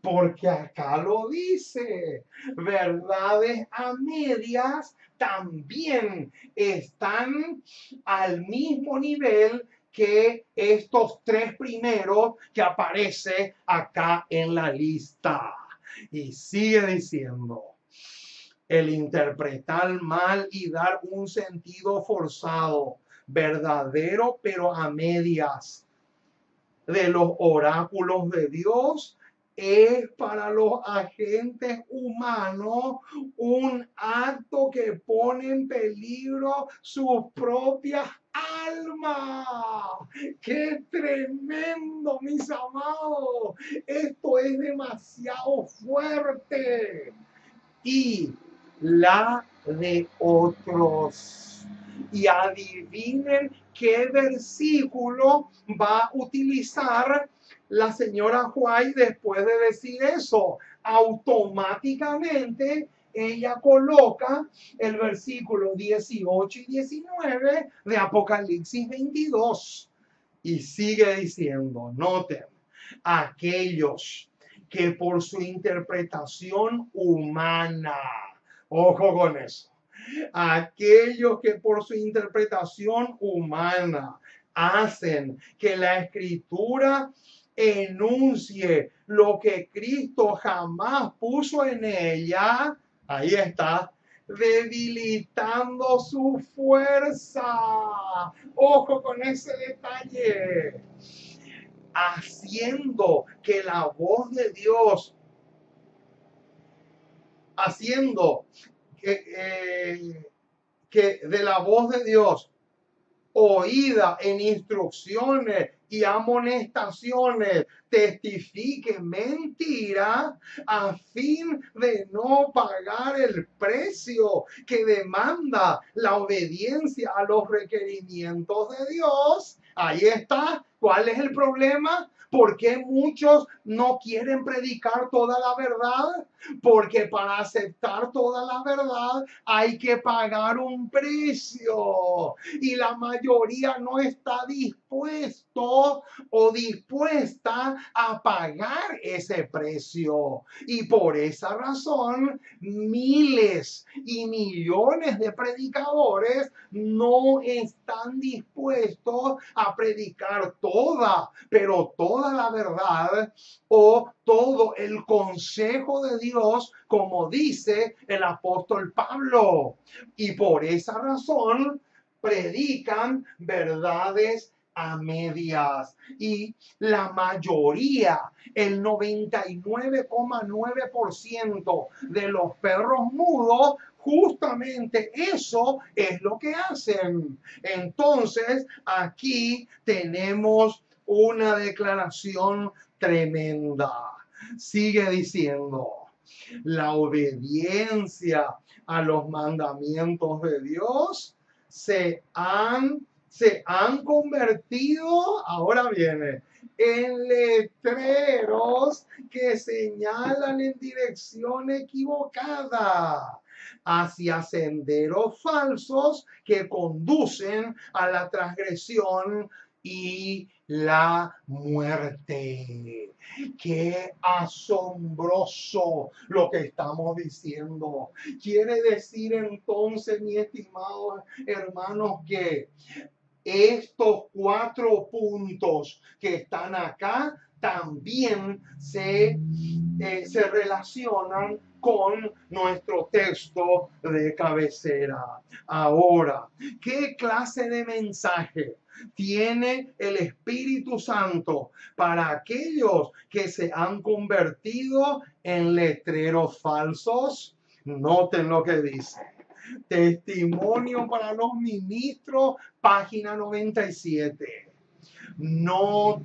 Porque acá lo dice, verdades a medias también están al mismo nivel que estos tres primeros que aparece acá en la lista. Y sigue diciendo, el interpretar mal y dar un sentido forzado, verdadero pero a medias, de los oráculos de Dios es para los agentes humanos un acto que pone en peligro sus propias almas. ¡Qué tremendo, mis amados! Esto es demasiado fuerte. Y la de otros. Y adivinen qué versículo va a utilizar la señora White después de decir eso. Automáticamente ella coloca el versículo 18 y 19 de Apocalipsis 22. Y sigue diciendo, noten, aquellos que por su interpretación humana, ojo con eso, aquellos que por su interpretación humana hacen que la escritura enuncie lo que Cristo jamás puso en ella, ahí está, debilitando su fuerza. Ojo con ese detalle. Haciendo que la voz de Dios, haciendo que de la voz de Dios oída en instrucciones y amonestaciones testifique mentira a fin de no pagar el precio que demanda la obediencia a los requerimientos de Dios. Ahí está. ¿Cuál es el problema? ¿Por qué muchos no quieren predicar toda la verdad? Porque para aceptar toda la verdad hay que pagar un precio y la mayoría no está dispuesto o dispuesta a pagar ese precio. Y por esa razón, miles y millones de predicadores no están dispuestos a predicar toda, pero toda la verdad o todo el consejo de Dios, como dice el apóstol Pablo. Y por esa razón predican verdades a medias. Y la mayoría, el 99,9% de los perros mudos, justamente eso es lo que hacen. Entonces, aquí tenemos una declaración tremenda. Sigue diciendo, la obediencia a los mandamientos de Dios se han convertido, ahora viene, en letreros que señalan en dirección equivocada hacia senderos falsos que conducen a la transgresión y la muerte. Qué asombroso lo que estamos diciendo. Quiere decir entonces, mi estimado hermanos, que estos 4 puntos que están acá también se relacionan con nuestro texto de cabecera. Ahora, ¿qué clase de mensaje tiene el Espíritu Santo para aquellos que se han convertido en letreros falsos? Noten lo que dice. Testimonio para los ministros, página 97. No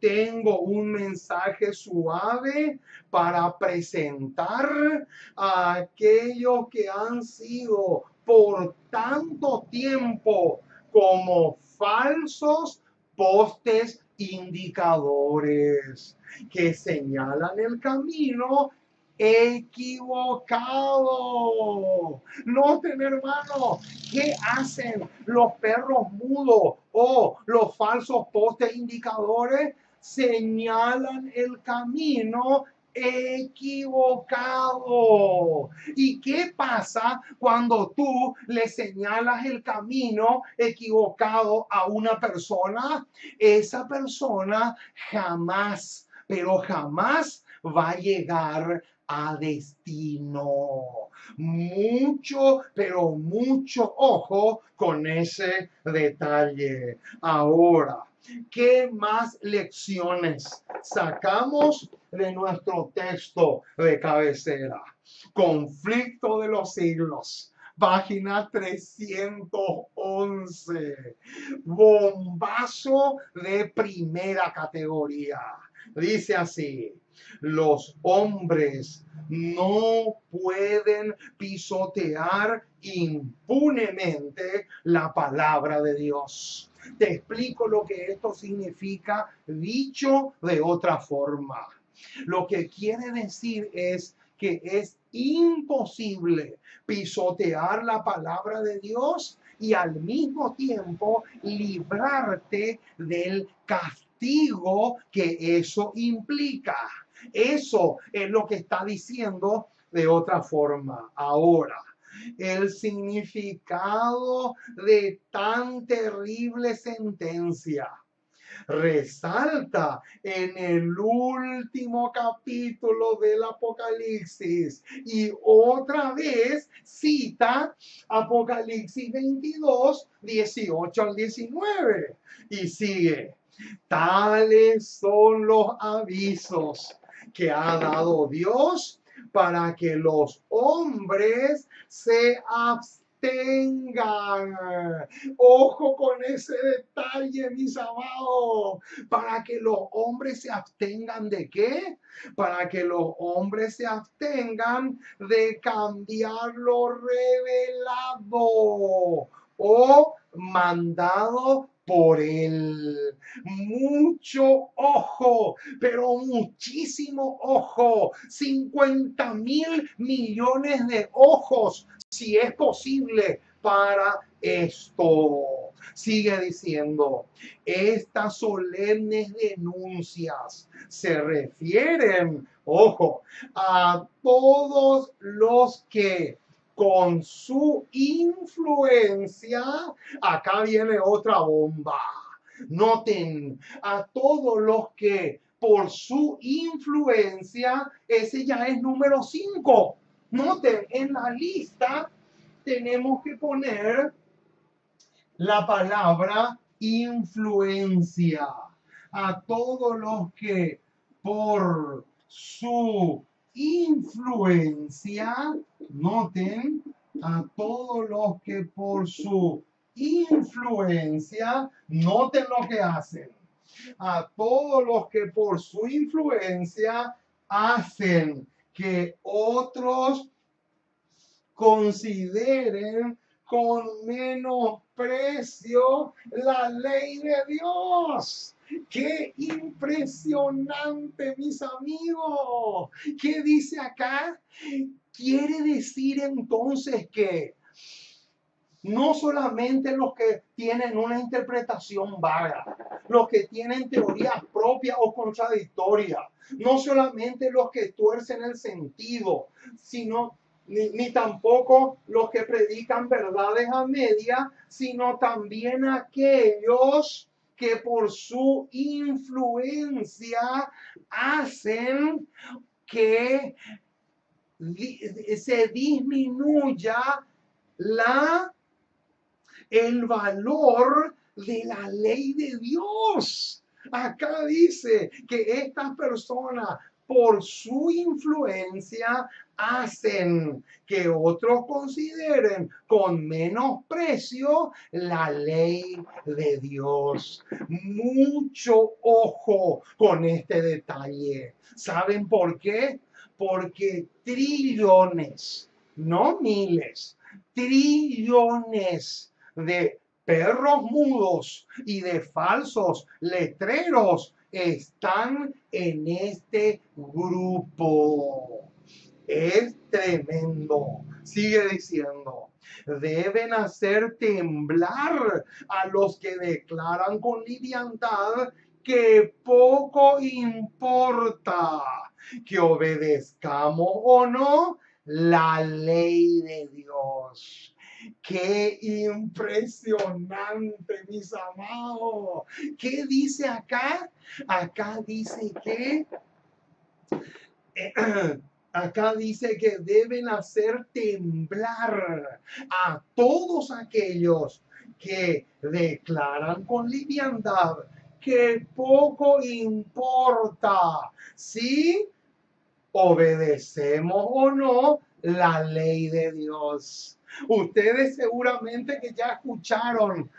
tengo un mensaje suave para presentar a aquellos que han sido por tanto tiempo como falsos postes indicadores que señalan el camino equivocado. Noten, hermano, ¿qué hacen los perros mudos o los falsos postes indicadores? Señalan el camino equivocado. ¿Y qué pasa cuando tú le señalas el camino equivocado a una persona? Esa persona jamás, pero jamás va a llegar a destino. Mucho, pero mucho ojo con ese detalle. Ahora, ¿qué más lecciones sacamos de nuestro texto de cabecera? Conflicto de los siglos. Página 311. Bombazo de primera categoría. Dice así: los hombres no pueden pisotear impunemente la palabra de Dios. Te explico lo que esto significa, dicho de otra forma. Lo que quiere decir es que es imposible pisotear la palabra de Dios y al mismo tiempo librarte del castigo que eso implica. Eso es lo que está diciendo de otra forma. Ahora, el significado de tan terrible sentencia resalta en el último capítulo del Apocalipsis y otra vez cita Apocalipsis 22, 18 al 19 y sigue. Tales son los avisos que ha dado Dios para que los hombres se abstengan. Ojo con ese detalle, mis amados. Para que los hombres se abstengan ¿de qué? Para que los hombres se abstengan de cambiar lo revelado o mandado por él. Mucho ojo, pero muchísimo ojo. 50.000 millones de ojos, si es posible, para esto. Sigue diciendo, estas solemnes denuncias se refieren, ojo, a todos los que con su influencia, acá viene otra bomba. Noten, a todos los que por su influencia, ese ya es número 5. Noten, en la lista tenemos que poner la palabra influencia. A todos los que por su influencia, noten, a todos los que por su influencia, noten lo que hacen. A todos los que por su influencia hacen que otros consideren con menosprecio la ley de Dios. ¡Qué impresionante, mis amigos! ¿Qué dice acá? Quiere decir entonces que No solamente los que tienen una interpretación vaga, los que tienen teorías propias o contradictorias, no solamente los que tuercen el sentido, sino ni tampoco los que predican verdades a media, sino también aquellos que por su influencia hacen que se disminuya la el valor de la ley de Dios. Acá dice que estas personas, por su influencia, hacen que otros consideren con menosprecio la ley de Dios. Mucho ojo con este detalle. ¿Saben por qué? Porque trillones, no miles, trillones de perros mudos y de falsos letreros están en este grupo. Es tremendo. Sigue diciendo, deben hacer temblar a los que declaran con liviandad que poco importa que obedezcamos o no la ley de Dios. Qué impresionante, mis amados. ¿Qué dice acá? Acá dice que acá dice que deben hacer temblar a todos aquellos que declaran con liviandad que poco importa si obedecemos o no la ley de Dios. Ustedes seguramente que ya escucharon,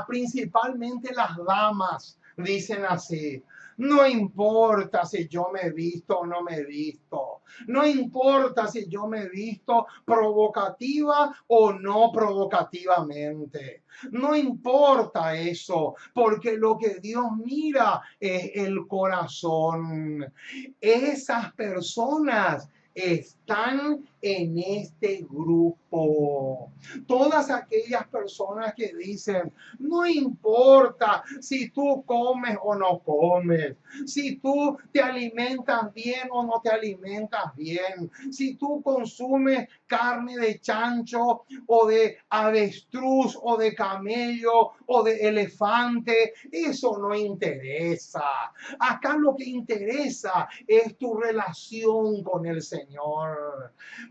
principalmente las damas dicen así: no importa si yo me he visto o no me he visto. No importa si yo me he visto provocativa o no provocativamente. No importa eso, porque lo que Dios mira es el corazón. Esas personas están en este grupo. Todas aquellas personas que dicen, no importa si tú comes o no comes, si tú te alimentas bien o no te alimentas bien, si tú consumes carne de chancho o de avestruz o de camello o de elefante, eso no interesa. Acá lo que interesa es tu relación con el Señor.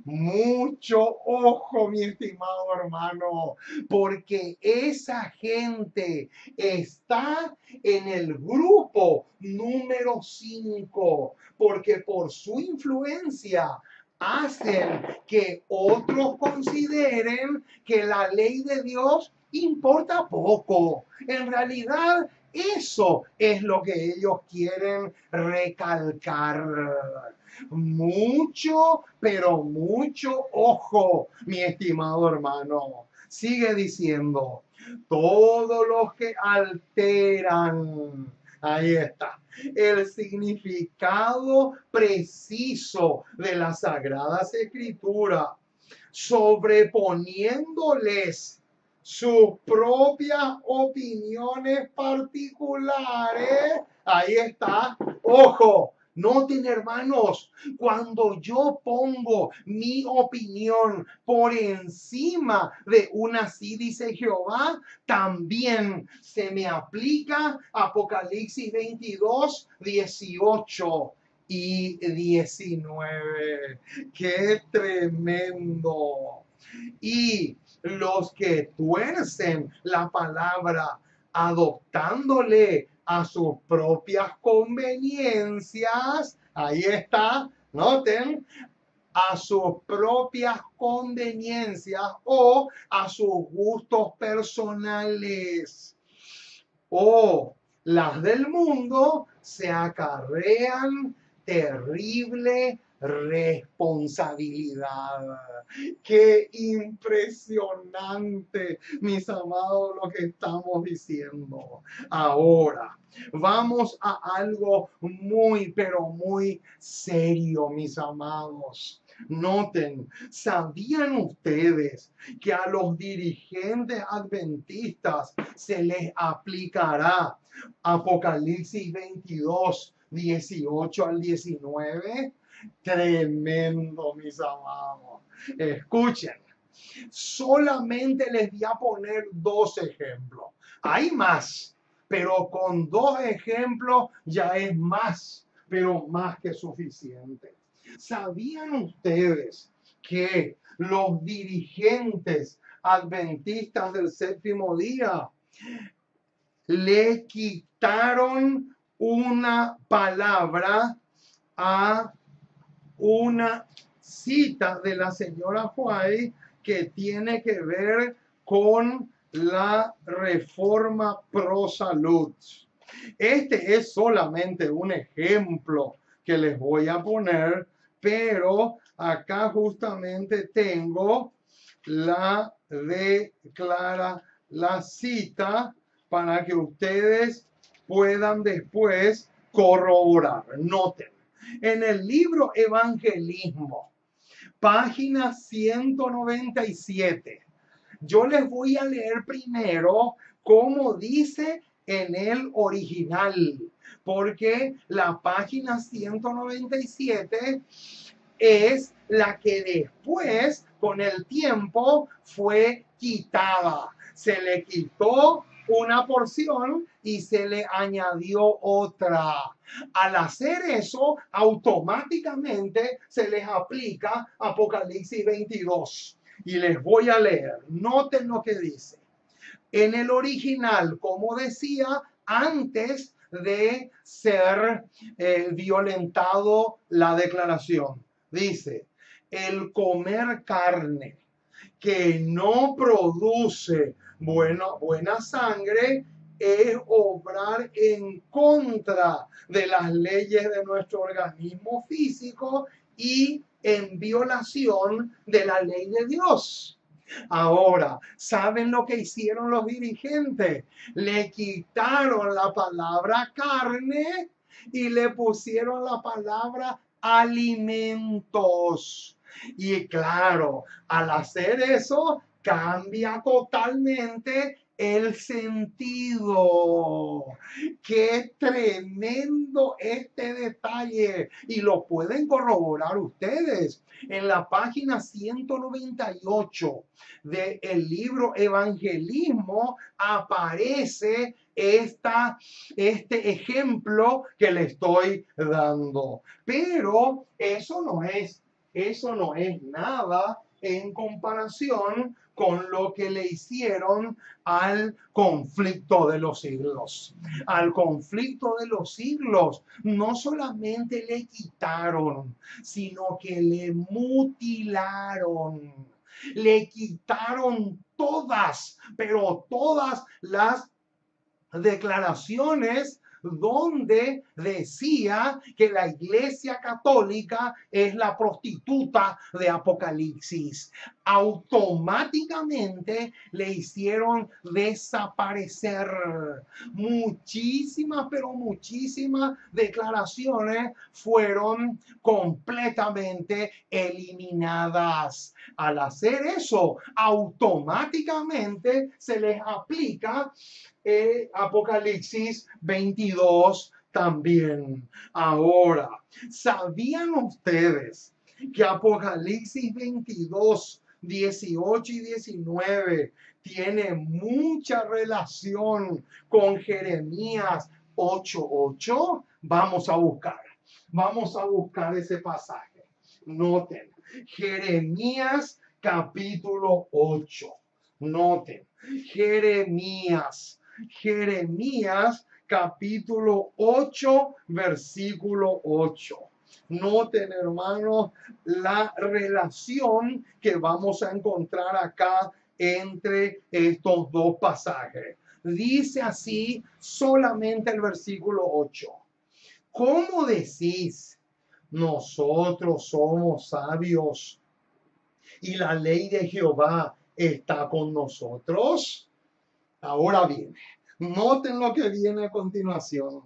Mucho ojo, mi estimado hermano, porque esa gente está en el grupo número 5, porque por su influencia hacen que otros consideren que la ley de Dios importa poco. En realidad, eso es lo que ellos quieren recalcar. Mucho, pero mucho ojo, mi estimado hermano. Sigue diciendo, todos los que alteran, ahí está, el significado preciso de las Sagradas Escrituras, sobreponiéndoles sus propias opiniones particulares. Ahí está, ojo. Noten, hermanos, cuando yo pongo mi opinión por encima de una así dice Jehová, también se me aplica Apocalipsis 22, 18 y 19. ¡Qué tremendo! Y los que tuercen la palabra adoptándole a sus propias conveniencias, ahí está, noten, a sus propias conveniencias o a sus gustos personales o las del mundo, se acarrean terrible responsabilidad. Qué impresionante, mis amados, lo que estamos diciendo. Ahora, vamos a algo muy, pero muy serio, mis amados. Noten, ¿sabían ustedes que a los dirigentes adventistas se les aplicará Apocalipsis 22, 18 al 19? Tremendo, mis amados. Escuchen, solamente les voy a poner dos ejemplos. Hay más, pero con dos ejemplos ya es más, pero más que suficiente. ¿Sabían ustedes que los dirigentes adventistas del séptimo día le quitaron una palabra a una cita de la señora White que tiene que ver con la reforma pro salud? Este es solamente un ejemplo que les voy a poner, pero acá justamente tengo la la cita para que ustedes puedan después corroborar. Noten, en el libro Evangelismo, página 197, yo les voy a leer primero cómo dice en el original, porque la página 197 es la que después, con el tiempo, fue quitada. Se le quitó una porción y se le añadió otra. Al hacer eso, automáticamente se les aplica Apocalipsis 22. Y les voy a leer. Noten lo que dice. En el original, como decía, antes de ser violentado la declaración, dice, el comer carne que no produce buena sangre es obrar en contra de las leyes de nuestro organismo físico y en violación de la ley de Dios. Ahora, ¿saben lo que hicieron los dirigentes? Le quitaron la palabra carne y le pusieron la palabra alimentos. Y claro, al hacer eso, cambia totalmente el sentido. Qué tremendo este detalle. Y lo pueden corroborar ustedes. En la página 198 del libro Evangelismo aparece este ejemplo que le estoy dando. Pero eso no es nada en comparación con lo que le hicieron al conflicto de los siglos. Al conflicto de los siglos no solamente le quitaron, sino que le mutilaron. Le quitaron todas, pero todas las declaraciones donde decía que la Iglesia Católica es la prostituta de Apocalipsis. Automáticamente le hicieron desaparecer muchísimas, pero muchísimas declaraciones fueron completamente eliminadas. Al hacer eso, automáticamente se les aplica Apocalipsis 22 también. Ahora, ¿sabían ustedes que Apocalipsis 22, 18 y 19 tiene mucha relación con Jeremías 8:8? Vamos a buscar ese pasaje. Noten, Jeremías capítulo 8. Noten, Jeremías capítulo 8, versículo 8. Noten, hermanos, la relación que vamos a encontrar acá entre estos dos pasajes. Dice así solamente el versículo 8. ¿Cómo decís? Nosotros somos sabios y la ley de Jehová está con nosotros. Ahora bien, noten lo que viene a continuación.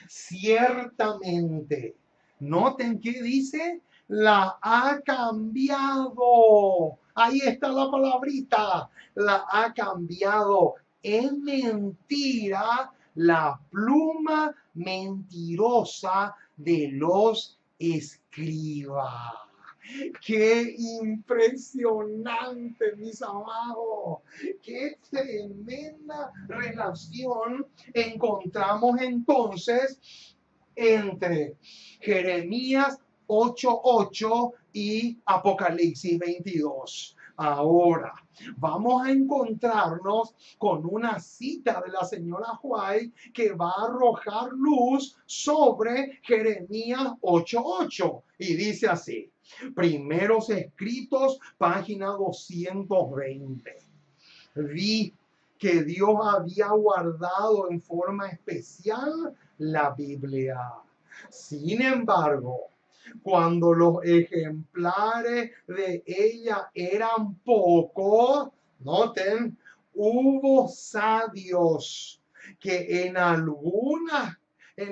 Ciertamente, noten qué dice, la ha cambiado. Ahí está la palabrita, la ha cambiado. Es mentira la pluma mentirosa de los escribas. Qué impresionante, mis amados. Qué tremenda relación encontramos entonces entre Jeremías 8:8 y Apocalipsis 22. Ahora, vamos a encontrarnos con una cita de la señora White que va a arrojar luz sobre Jeremías 8:8 y dice así: Primeros Escritos, página 220. Vi que Dios había guardado en forma especial la Biblia. Sin embargo, cuando los ejemplares de ella eran pocos, noten, hubo sabios que en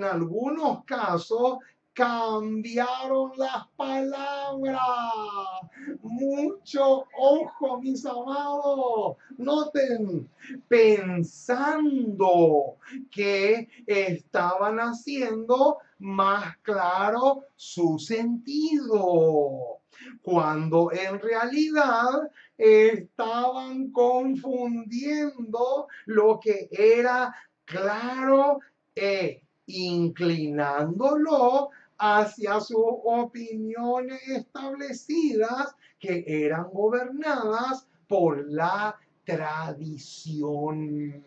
algunos casos cambiaron las palabras. Mucho ojo, mis amados. Noten, pensando que estaban haciendo más claro su sentido, cuando en realidad estaban confundiendo lo que era claro e inclinándolo hacia sus opiniones establecidas que eran gobernadas por la tradición.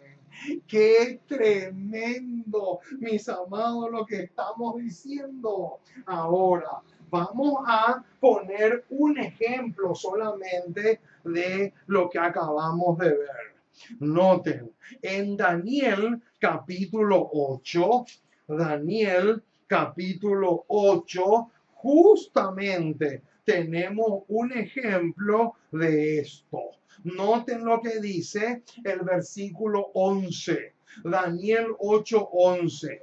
Qué tremendo, mis amados, lo que estamos diciendo. Ahora, vamos a poner un ejemplo solamente de lo que acabamos de ver. Noten, en Daniel capítulo 8, Daniel capítulo 8, justamente tenemos un ejemplo de esto. Noten lo que dice el versículo 11. Daniel 8:11.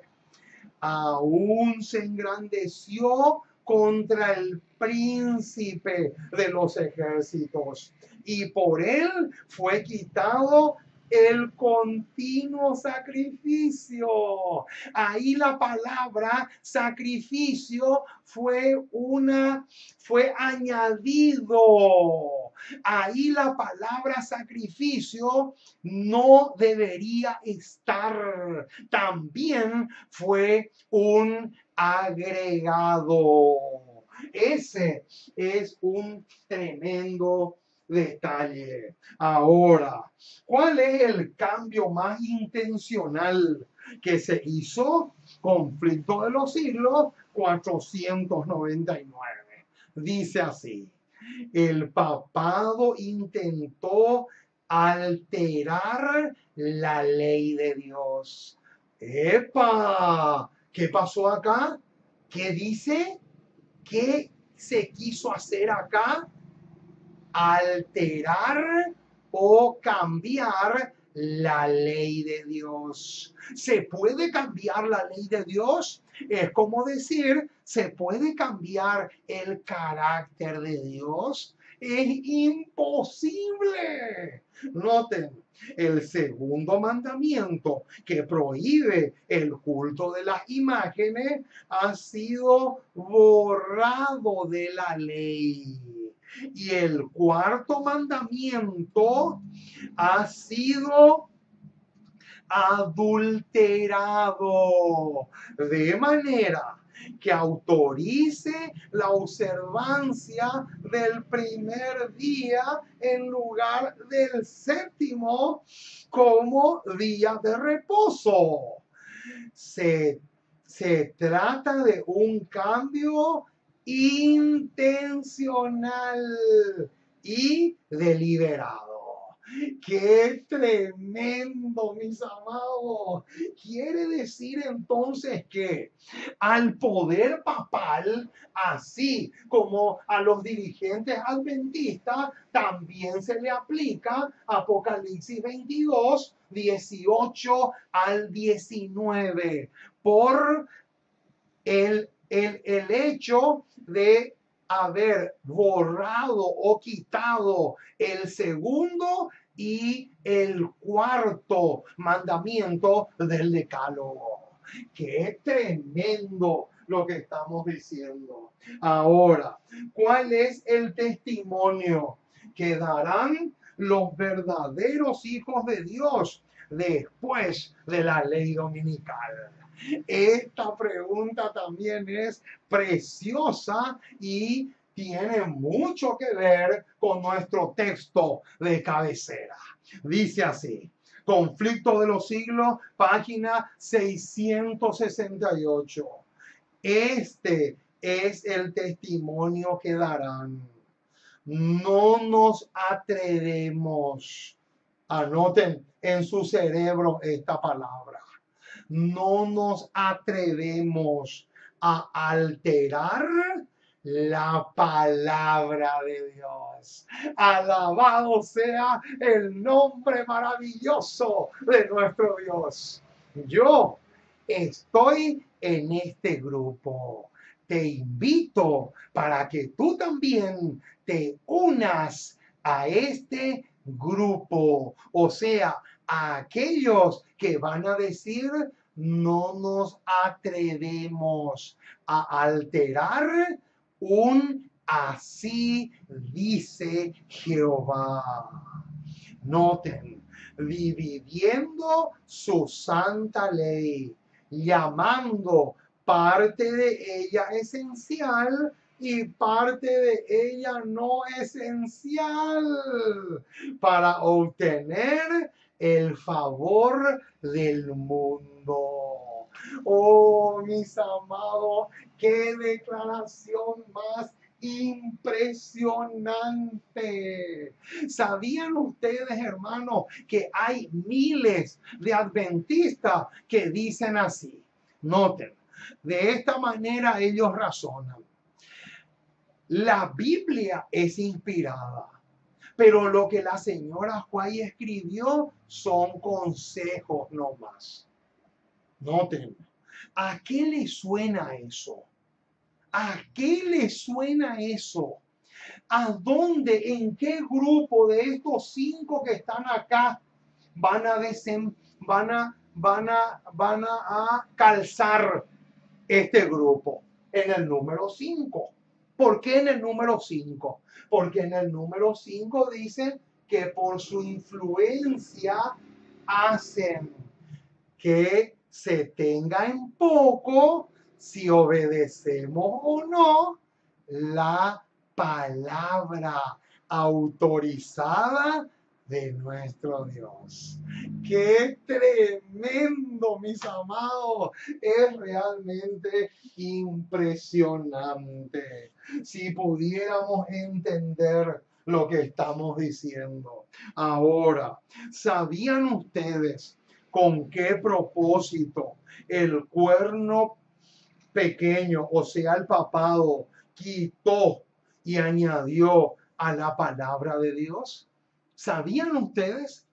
Aún se engrandeció contra el príncipe de los ejércitos y por él fue quitado el continuo sacrificio. Ahí la palabra sacrificio fue añadido. Ahí la palabra sacrificio no debería estar. También fue un agregado. Ese es un tremendo detalle. Ahora, ¿cuál es el cambio más intencional que se hizo? Conflicto de los siglos 499. Dice así: el papado intentó alterar la ley de Dios. ¡Epa! ¿Qué pasó acá? ¿Qué dice? ¿Qué se quiso hacer acá? Alterar o cambiar la ley de Dios. ¿Se puede cambiar la ley de Dios? Es como decir, ¿se puede cambiar el carácter de Dios? Es imposible. Noten, el segundo mandamiento que prohíbe el culto de las imágenes ha sido borrado de la ley. Y el cuarto mandamiento ha sido adulterado, de manera que autorice la observancia del primer día en lugar del séptimo como día de reposo. Se trata de un cambio intencional y deliberado. ¡Qué tremendo, mis amados! Quiere decir entonces que al poder papal, así como a los dirigentes adventistas, también se le aplica Apocalipsis 22, 18 al 19, por el hecho de haber borrado o quitado el segundo y el cuarto mandamiento del decálogo. Qué tremendo lo que estamos diciendo. Ahora, ¿cuál es el testimonio que darán los verdaderos hijos de Dios después de la ley dominical? Esta pregunta también es preciosa y tiene mucho que ver con nuestro texto de cabecera. Dice así: Conflicto de los siglos, página 668. Este es el testimonio que darán. No nos atrevemos, anoten en su cerebro esta palabra, no nos atrevemos a alterar la palabra de Dios. Alabado sea el nombre maravilloso de nuestro Dios. Yo estoy en este grupo. Te invito para que tú también te unas a este grupo, o sea, a aquellos que van a decir: no nos atrevemos a alterar un así dice Jehová. Noten, dividiendo su santa ley, llamando parte de ella esencial y parte de ella no esencial, para obtener el favor del mundo. Oh, mis amados, qué declaración más impresionante. ¿Sabían ustedes, hermanos, que hay miles de adventistas que dicen así? Noten, de esta manera ellos razonan. La Biblia es inspirada, pero lo que la señora White escribió son consejos nomás. Noten, ¿a qué le suena eso? ¿A qué le suena eso? ¿A dónde, en qué grupo de estos 5 que están acá van a calzar este grupo? En el número 5. ¿Por qué en el número 5? Porque en el número 5 dice que por su influencia hacen que se tenga en poco, si obedecemos o no, la palabra autorizada de nuestro Dios. ¡Qué tremendo, mis amados! Es realmente impresionante. Si pudiéramos entender lo que estamos diciendo. Ahora, ¿sabían ustedes con qué propósito el cuerno pequeño, o sea, el papado, quitó y añadió a la palabra de Dios? ¿Sabían ustedes?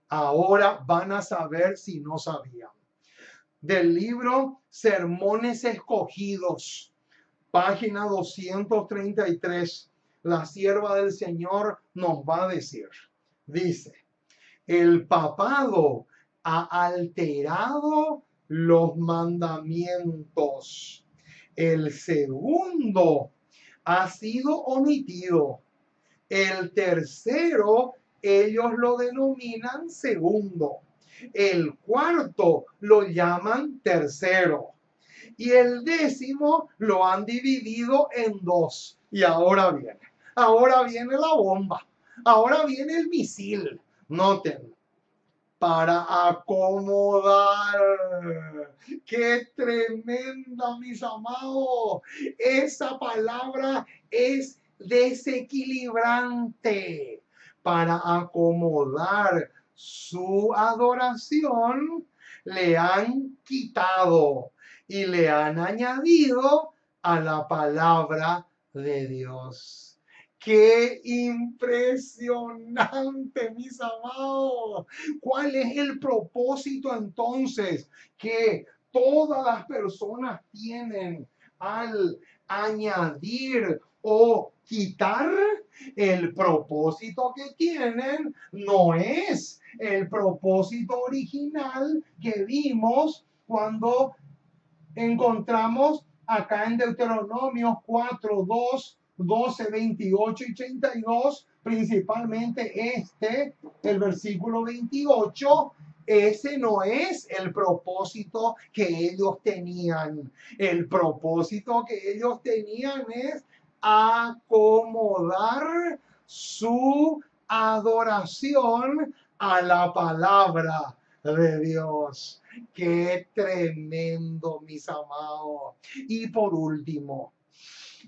Ahora van a saber si no sabían. Del libro Sermones Escogidos, página 233, la sierva del Señor nos va a decir, dice: el papado ha alterado los mandamientos. El segundo ha sido omitido. El tercero, ellos lo denominan segundo. El cuarto lo llaman tercero. Y el 10º lo han dividido en 2. Y ahora viene la bomba. Ahora viene el misil. Noten, para acomodar. ¡Qué tremenda, mis amados! Esa palabra es desequilibrante. Para acomodar su adoración, le han quitado y le han añadido a la palabra de Dios. ¡Qué impresionante, mis amados! ¿Cuál es el propósito entonces que todas las personas tienen al añadir o quitar, el propósito que tienen no es el propósito original que vimos cuando encontramos acá en Deuteronomio 4, 2, 12, 28 y 32, principalmente el versículo 28. Ese no es el propósito que ellos tenían. El propósito que ellos tenían es acomodar su adoración a la palabra de Dios. Qué tremendo, mis amados. Y por último,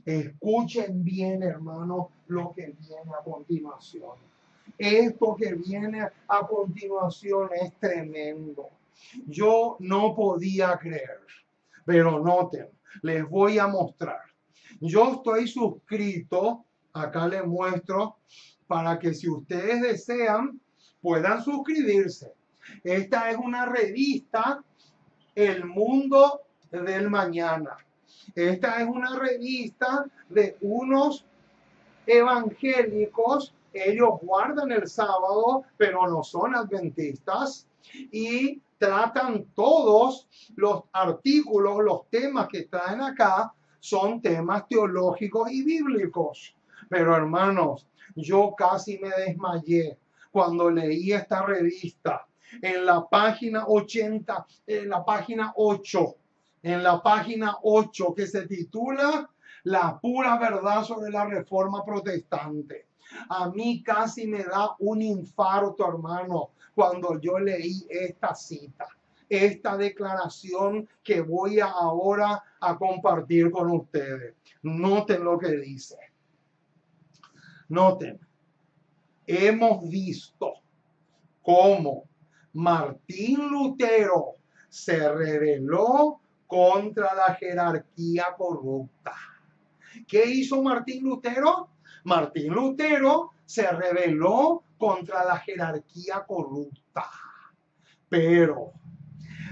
escuchen bien, hermanos, lo que viene a continuación. Esto que viene a continuación es tremendo. Yo no podía creer, pero noten, les voy a mostrar. Yo estoy suscrito, acá les muestro, para que si ustedes desean, puedan suscribirse. Esta es una revista, El Mundo del Mañana. Esta es una revista de unos evangélicos. Ellos guardan el sábado, pero no son adventistas, y tratan todos los artículos, los temas que traen acá, son temas teológicos y bíblicos. Pero hermanos, yo casi me desmayé cuando leí esta revista. En la página 80, en la página 8, que se titula La pura verdad sobre la reforma protestante. A mí casi me da un infarto, hermano, cuando yo leí esta cita, esta declaración que voy ahora a compartir con ustedes. Noten lo que dice. Noten, hemos visto cómo Martín Lutero se rebeló contra la jerarquía corrupta. ¿Qué hizo Martín Lutero? Martín Lutero se rebeló contra la jerarquía corrupta, pero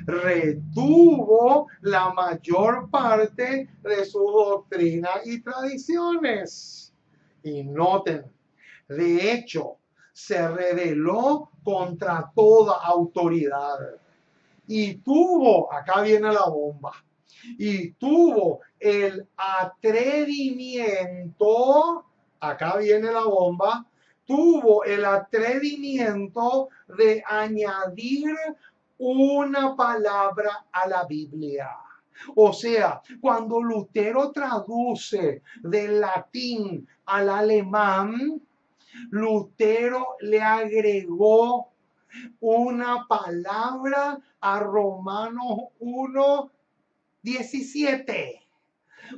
retuvo la mayor parte de su doctrina y tradiciones. Y noten, de hecho, se rebeló contra toda autoridad. Y tuvo, acá viene la bomba, y tuvo el atrevimiento, acá viene la bomba, tuvo el atrevimiento de añadir una palabra a la Biblia. O sea, cuando Lutero traduce del latín al alemán, Lutero le agregó una palabra a Romanos 1:17.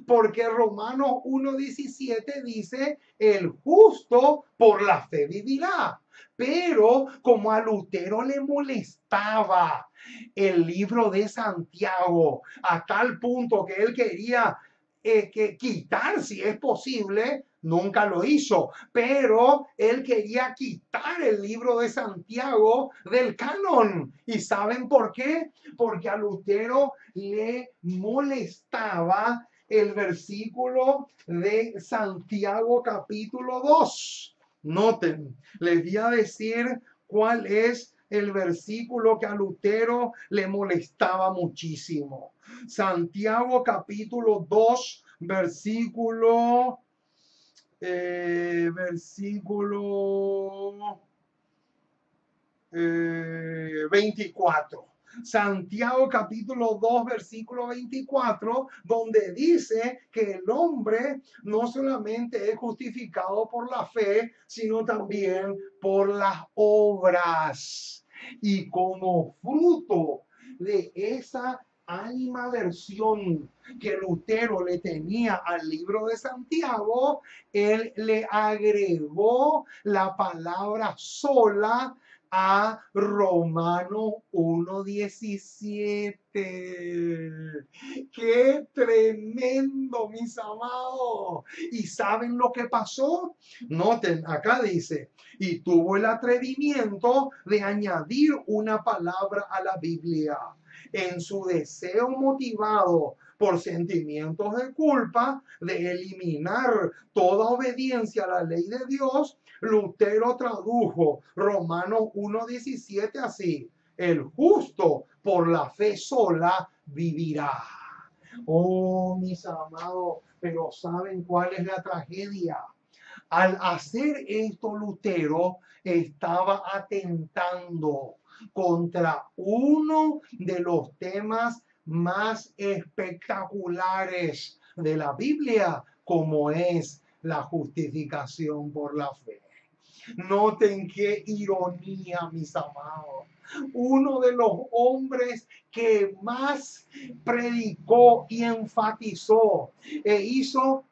Porque Romanos 1:17 dice, el justo por la fe vivirá. Pero como a Lutero le molestaba el libro de Santiago, a tal punto que él quería quitar, si es posible, nunca lo hizo, pero él quería quitar el libro de Santiago del canon. ¿Y saben por qué? Porque a Lutero le molestaba el versículo de Santiago capítulo 2. Noten, les voy a decir cuál es el versículo que a Lutero le molestaba muchísimo. Santiago capítulo 2, versículo 24. Santiago capítulo 2, versículo 24, donde dice que el hombre no solamente es justificado por la fe, sino también por las obras. Y como fruto de esa animadversión que Lutero le tenía al libro de Santiago, él le agregó la palabra sola a Romanos 1:17. ¡Qué tremendo, mis amados! ¿Y saben lo que pasó? Noten, acá dice, y tuvo el atrevimiento de añadir una palabra a la Biblia. en su deseo motivado por sentimientos de culpa, de eliminar toda obediencia a la ley de Dios, Lutero tradujo Romanos 1:17 así: el justo por la fe sola vivirá. Oh, mis amados, pero ¿saben cuál es la tragedia? Al hacer esto, Lutero estaba atentando contra uno de los temas más espectaculares de la Biblia, como es la justificación por la fe. Noten qué ironía, mis amados. Uno de los hombres que más predicó y enfatizó e hizo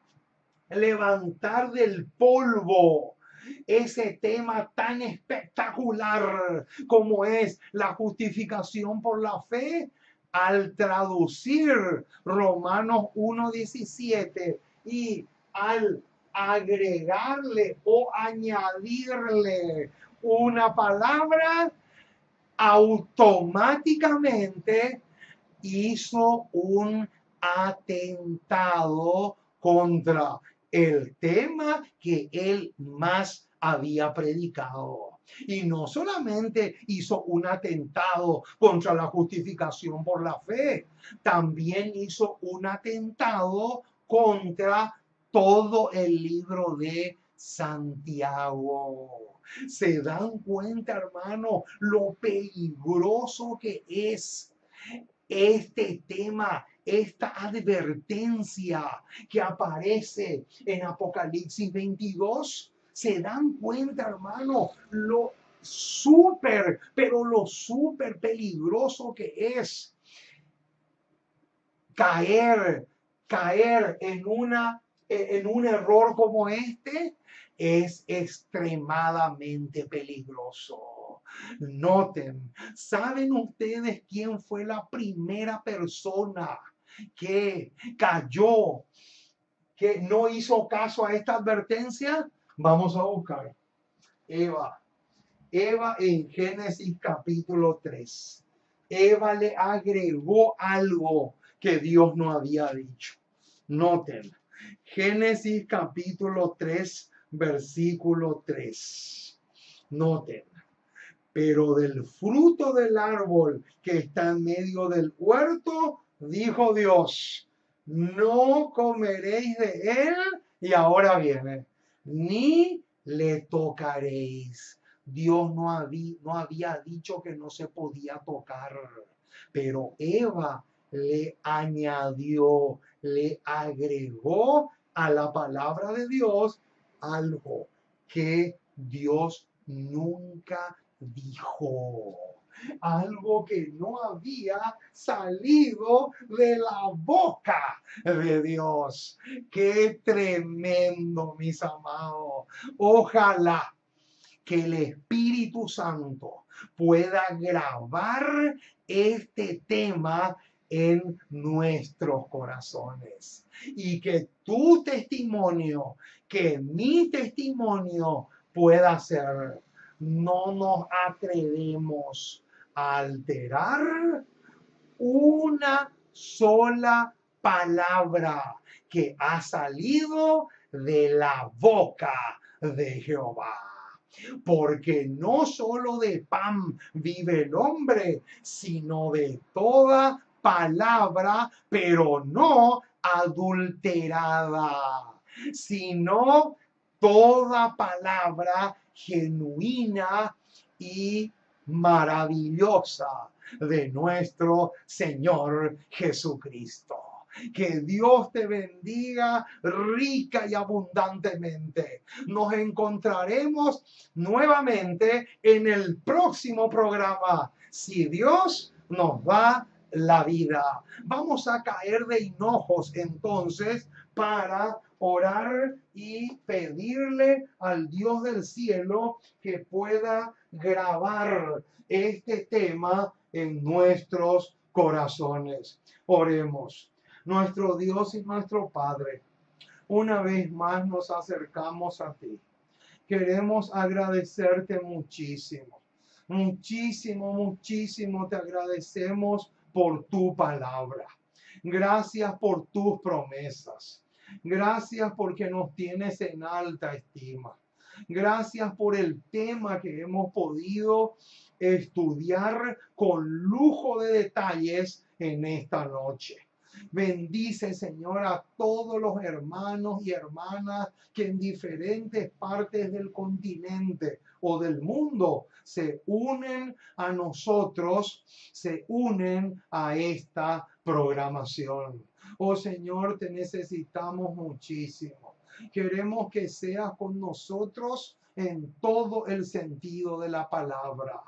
levantar del polvo ese tema tan espectacular como es la justificación por la fe, al traducir Romanos 1:17 y al agregarle o añadirle una palabra, automáticamente hizo un atentado contra el tema que él más había predicado. Y no solamente hizo un atentado contra la justificación por la fe, también hizo un atentado contra todo el libro de Santiago. ¿Se dan cuenta, hermano, lo peligroso que es este tema, esta advertencia que aparece en Apocalipsis 22? ¿Se dan cuenta, hermano, lo súper, pero lo súper peligroso que es caer en un error como este? Es extremadamente peligroso. Noten, ¿saben ustedes quién fue la primera persona que cayó, que no hizo caso a esta advertencia? Vamos a buscar. Eva. Eva en Génesis capítulo 3. Eva le agregó algo que Dios no había dicho. Noten, Génesis capítulo 3, versículo 3. Noten, pero del fruto del árbol que está en medio del huerto, dijo Dios, no comeréis de él, y ahora viene, ni le tocaréis. Dios no había dicho que no se podía tocar, pero Eva le añadió, le agregó a la palabra de Dios algo que Dios nunca dijo, algo que no había salido de la boca de Dios. Qué tremendo, mis amados. Ojalá que el Espíritu Santo pueda grabar este tema en nuestros corazones y que tu testimonio, que mi testimonio pueda ser. No nos atrevemos a alterar una sola palabra que ha salido de la boca de Jehová. Porque no solo de pan vive el hombre, sino de toda palabra, pero no adulterada, sino toda palabra genuina y maravillosa de nuestro Señor Jesucristo. Que Dios te bendiga rica y abundantemente. Nos encontraremos nuevamente en el próximo programa, si Dios nos da la vida. Vamos a caer de hinojos entonces para orar y pedirle al Dios del cielo que pueda grabar este tema en nuestros corazones. Oremos. Nuestro Dios y nuestro Padre, una vez más nos acercamos a ti. Queremos agradecerte muchísimo, muchísimo, muchísimo te agradecemos por tu palabra. Gracias por tus promesas. Gracias porque nos tienes en alta estima. Gracias por el tema que hemos podido estudiar con lujo de detalles en esta noche. Bendice, Señor, a todos los hermanos y hermanas que en diferentes partes del continente o del mundo se unen a nosotros, se unen a esta programación. Oh Señor, te necesitamos muchísimo. Queremos que seas con nosotros en todo el sentido de la palabra.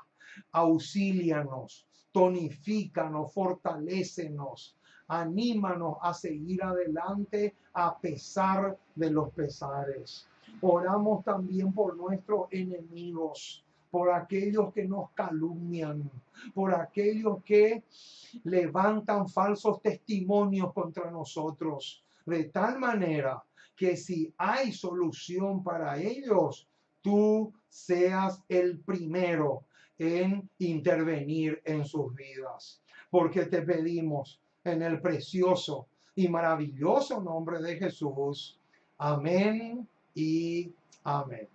Auxílianos, tonifícanos, fortalécenos, anímanos a seguir adelante a pesar de los pesares. Oramos también por nuestros enemigos, por aquellos que nos calumnian, por aquellos que levantan falsos testimonios contra nosotros, de tal manera que si hay solución para ellos, tú seas el primero en intervenir en sus vidas. Porque te pedimos en el precioso y maravilloso nombre de Jesús. Amén y amén.